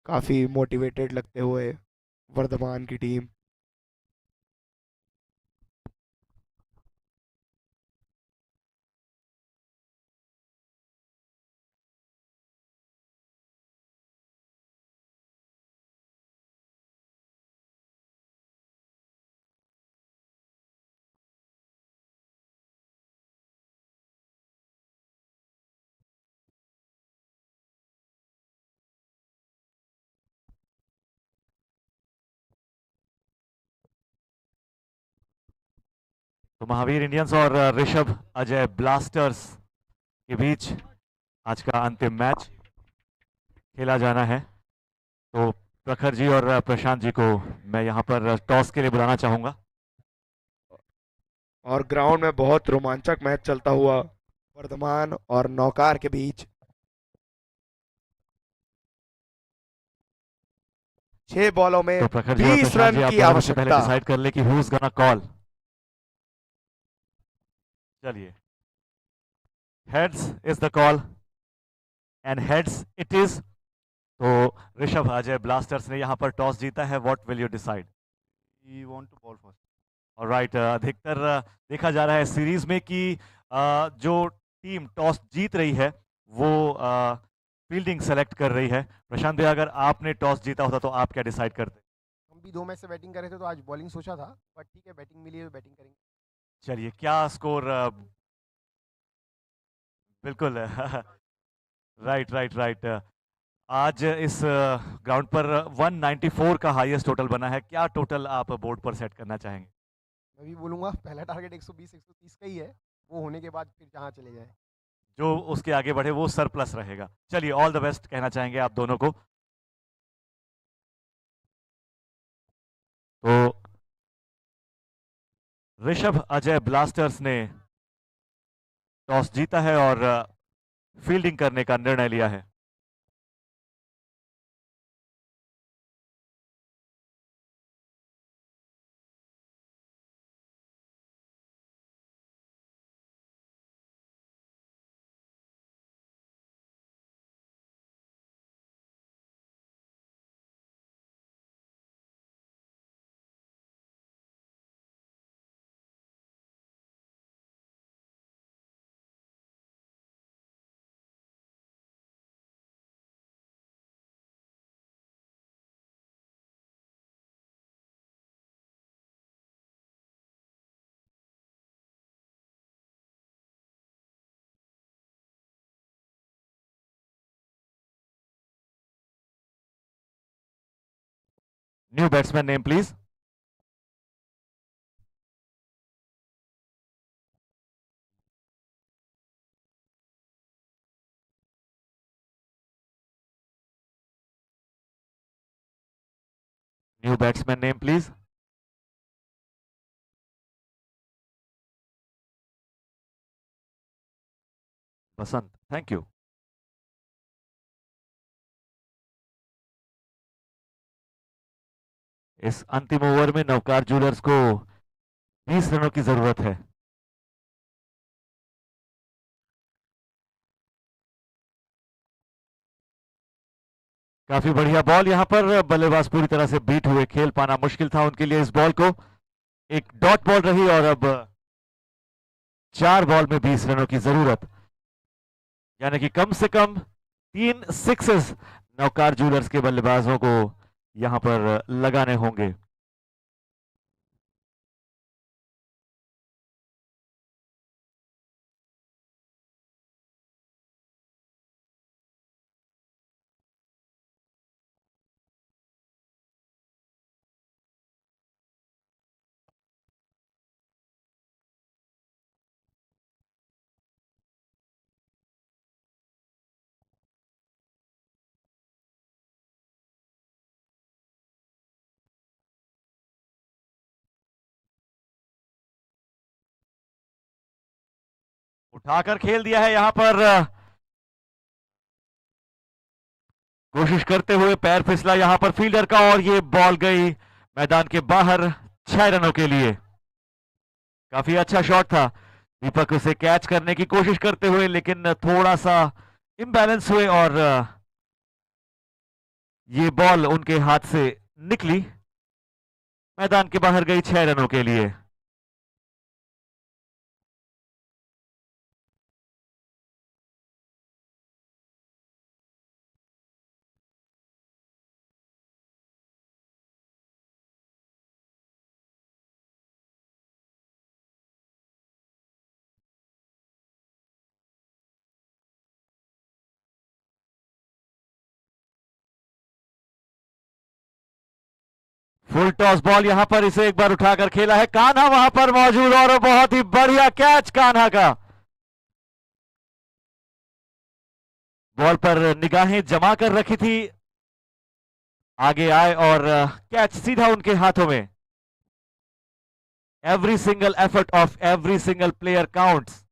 काफी मोटिवेटेड लगते हुए वर्धमान की टीम। तो महावीर इंडियंस और ऋषभ अजय ब्लास्टर्स के बीच आज का अंतिम मैच खेला जाना है। तो प्रखर जी और प्रशांत जी को मैं यहाँ पर टॉस के लिए बुलाना चाहूंगा। और ग्राउंड में बहुत रोमांचक मैच चलता हुआ वर्धमान और नौकार के बीच। 6 बॉलों में तो प्रखर जी और 20 प्रशांत रन जी आप की दोनों में से पहले आवश्यकता। डिसाइड कर ले कि हु इज गोना कॉल। चलिए, heads is the call and heads it is. तो ऋषभ अजय ब्लास्टर्स ने यहाँ पर टॉस जीता है। What will you decide? You want to ball first. Alright, अधिकतर देखा जा रहा है सीरीज में कि जो टीम टॉस जीत रही है वो फील्डिंग सेलेक्ट कर रही है। प्रशांत भाई, अगर आपने टॉस जीता होता तो आप क्या डिसाइड करते? हम भी 2 मैच से बैटिंग कर रहे थे तो आज बॉलिंग सोचा था, बट ठीक है बैटिंग मिली है तो बैटिंग करेंगे। चलिए, क्या स्कोर? बिल्कुल राइट राइट राइट। आज इस ग्राउंड पर 194 का हाईएस्ट टोटल बना है। क्या टोटल आप बोर्ड पर सेट करना चाहेंगे? मैं भी बोलूंगा पहला टारगेट 120 130 का ही है, वो होने के बाद फिर जहाँ चले जाए। जो उसके आगे बढ़े वो सरप्लस रहेगा। चलिए, ऑल द बेस्ट कहना चाहेंगे आप दोनों को। तो ऋषभ अजय ब्लास्टर्स ने टॉस जीता है और फील्डिंग करने का निर्णय लिया है। New batsman name please. New batsman name please. Basant, thank you. इस अंतिम ओवर में नवकार ज्वेलर्स को 20 रनों की जरूरत है। काफी बढ़िया बॉल, यहां पर बल्लेबाज पूरी तरह से बीट हुए, खेल पाना मुश्किल था उनके लिए इस बॉल को। एक डॉट बॉल रही और अब 4 बॉल में 20 रनों की जरूरत, यानी कि कम से कम 3 सिक्सेस नवकार ज्वेलर्स के बल्लेबाजों को यहां पर लगाने होंगे। उठाकर खेल दिया है यहां पर, कोशिश करते हुए पैर फिसला यहां पर फील्डर का और ये बॉल गई मैदान के बाहर 6 रनों के लिए। काफी अच्छा शॉट था, दीपक उसे कैच करने की कोशिश करते हुए लेकिन थोड़ा सा इम्बैलेंस हुए और ये बॉल उनके हाथ से निकली, मैदान के बाहर गई 6 रनों के लिए। फुल टॉस बॉल, यहां पर इसे एक बार उठाकर खेला है, कान्हा वहां पर मौजूद और बहुत ही बढ़िया कैच कान्हा का। बॉल पर निगाहें जमा कर रखी थी, आगे आए और कैच सीधा उनके हाथों में। Every single effort of every single player counts.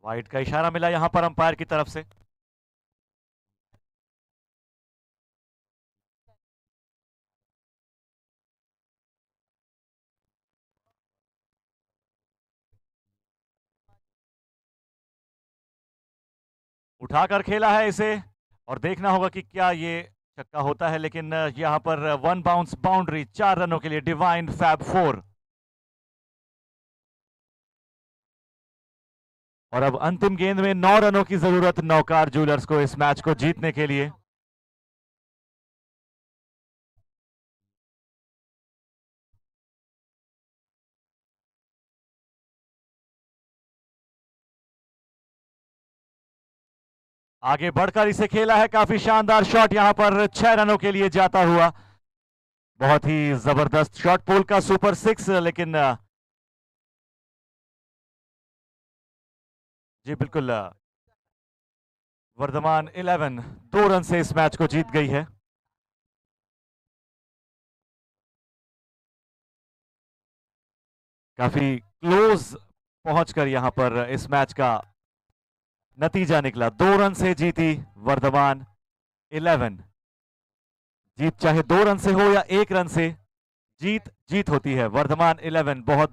Wide का इशारा मिला यहां पर अंपायर की तरफ से। उठाकर खेला है इसे और देखना होगा कि क्या ये छक्का होता है, लेकिन यहां पर 1 बाउंस बाउंड्री 4 रनों के लिए डिवाइन फैब 4। और अब अंतिम गेंद में 9 रनों की जरूरत नवकार ज्वेलर्स को इस मैच को जीतने के लिए। आगे बढ़कर इसे खेला है, काफी शानदार शॉट यहां पर 6 रनों के लिए जाता हुआ। बहुत ही जबरदस्त शॉट, पोल का सुपर 6। लेकिन जी बिल्कुल, वर्धमान 11 2 रन से इस मैच को जीत गई है। काफी क्लोज पहुंचकर यहां पर इस मैच का नतीजा निकला। 2 रन से जीती वर्धमान 11। जीत चाहे 2 रन से हो या 1 रन से, जीत जीत होती है। वर्धमान 11 बहुत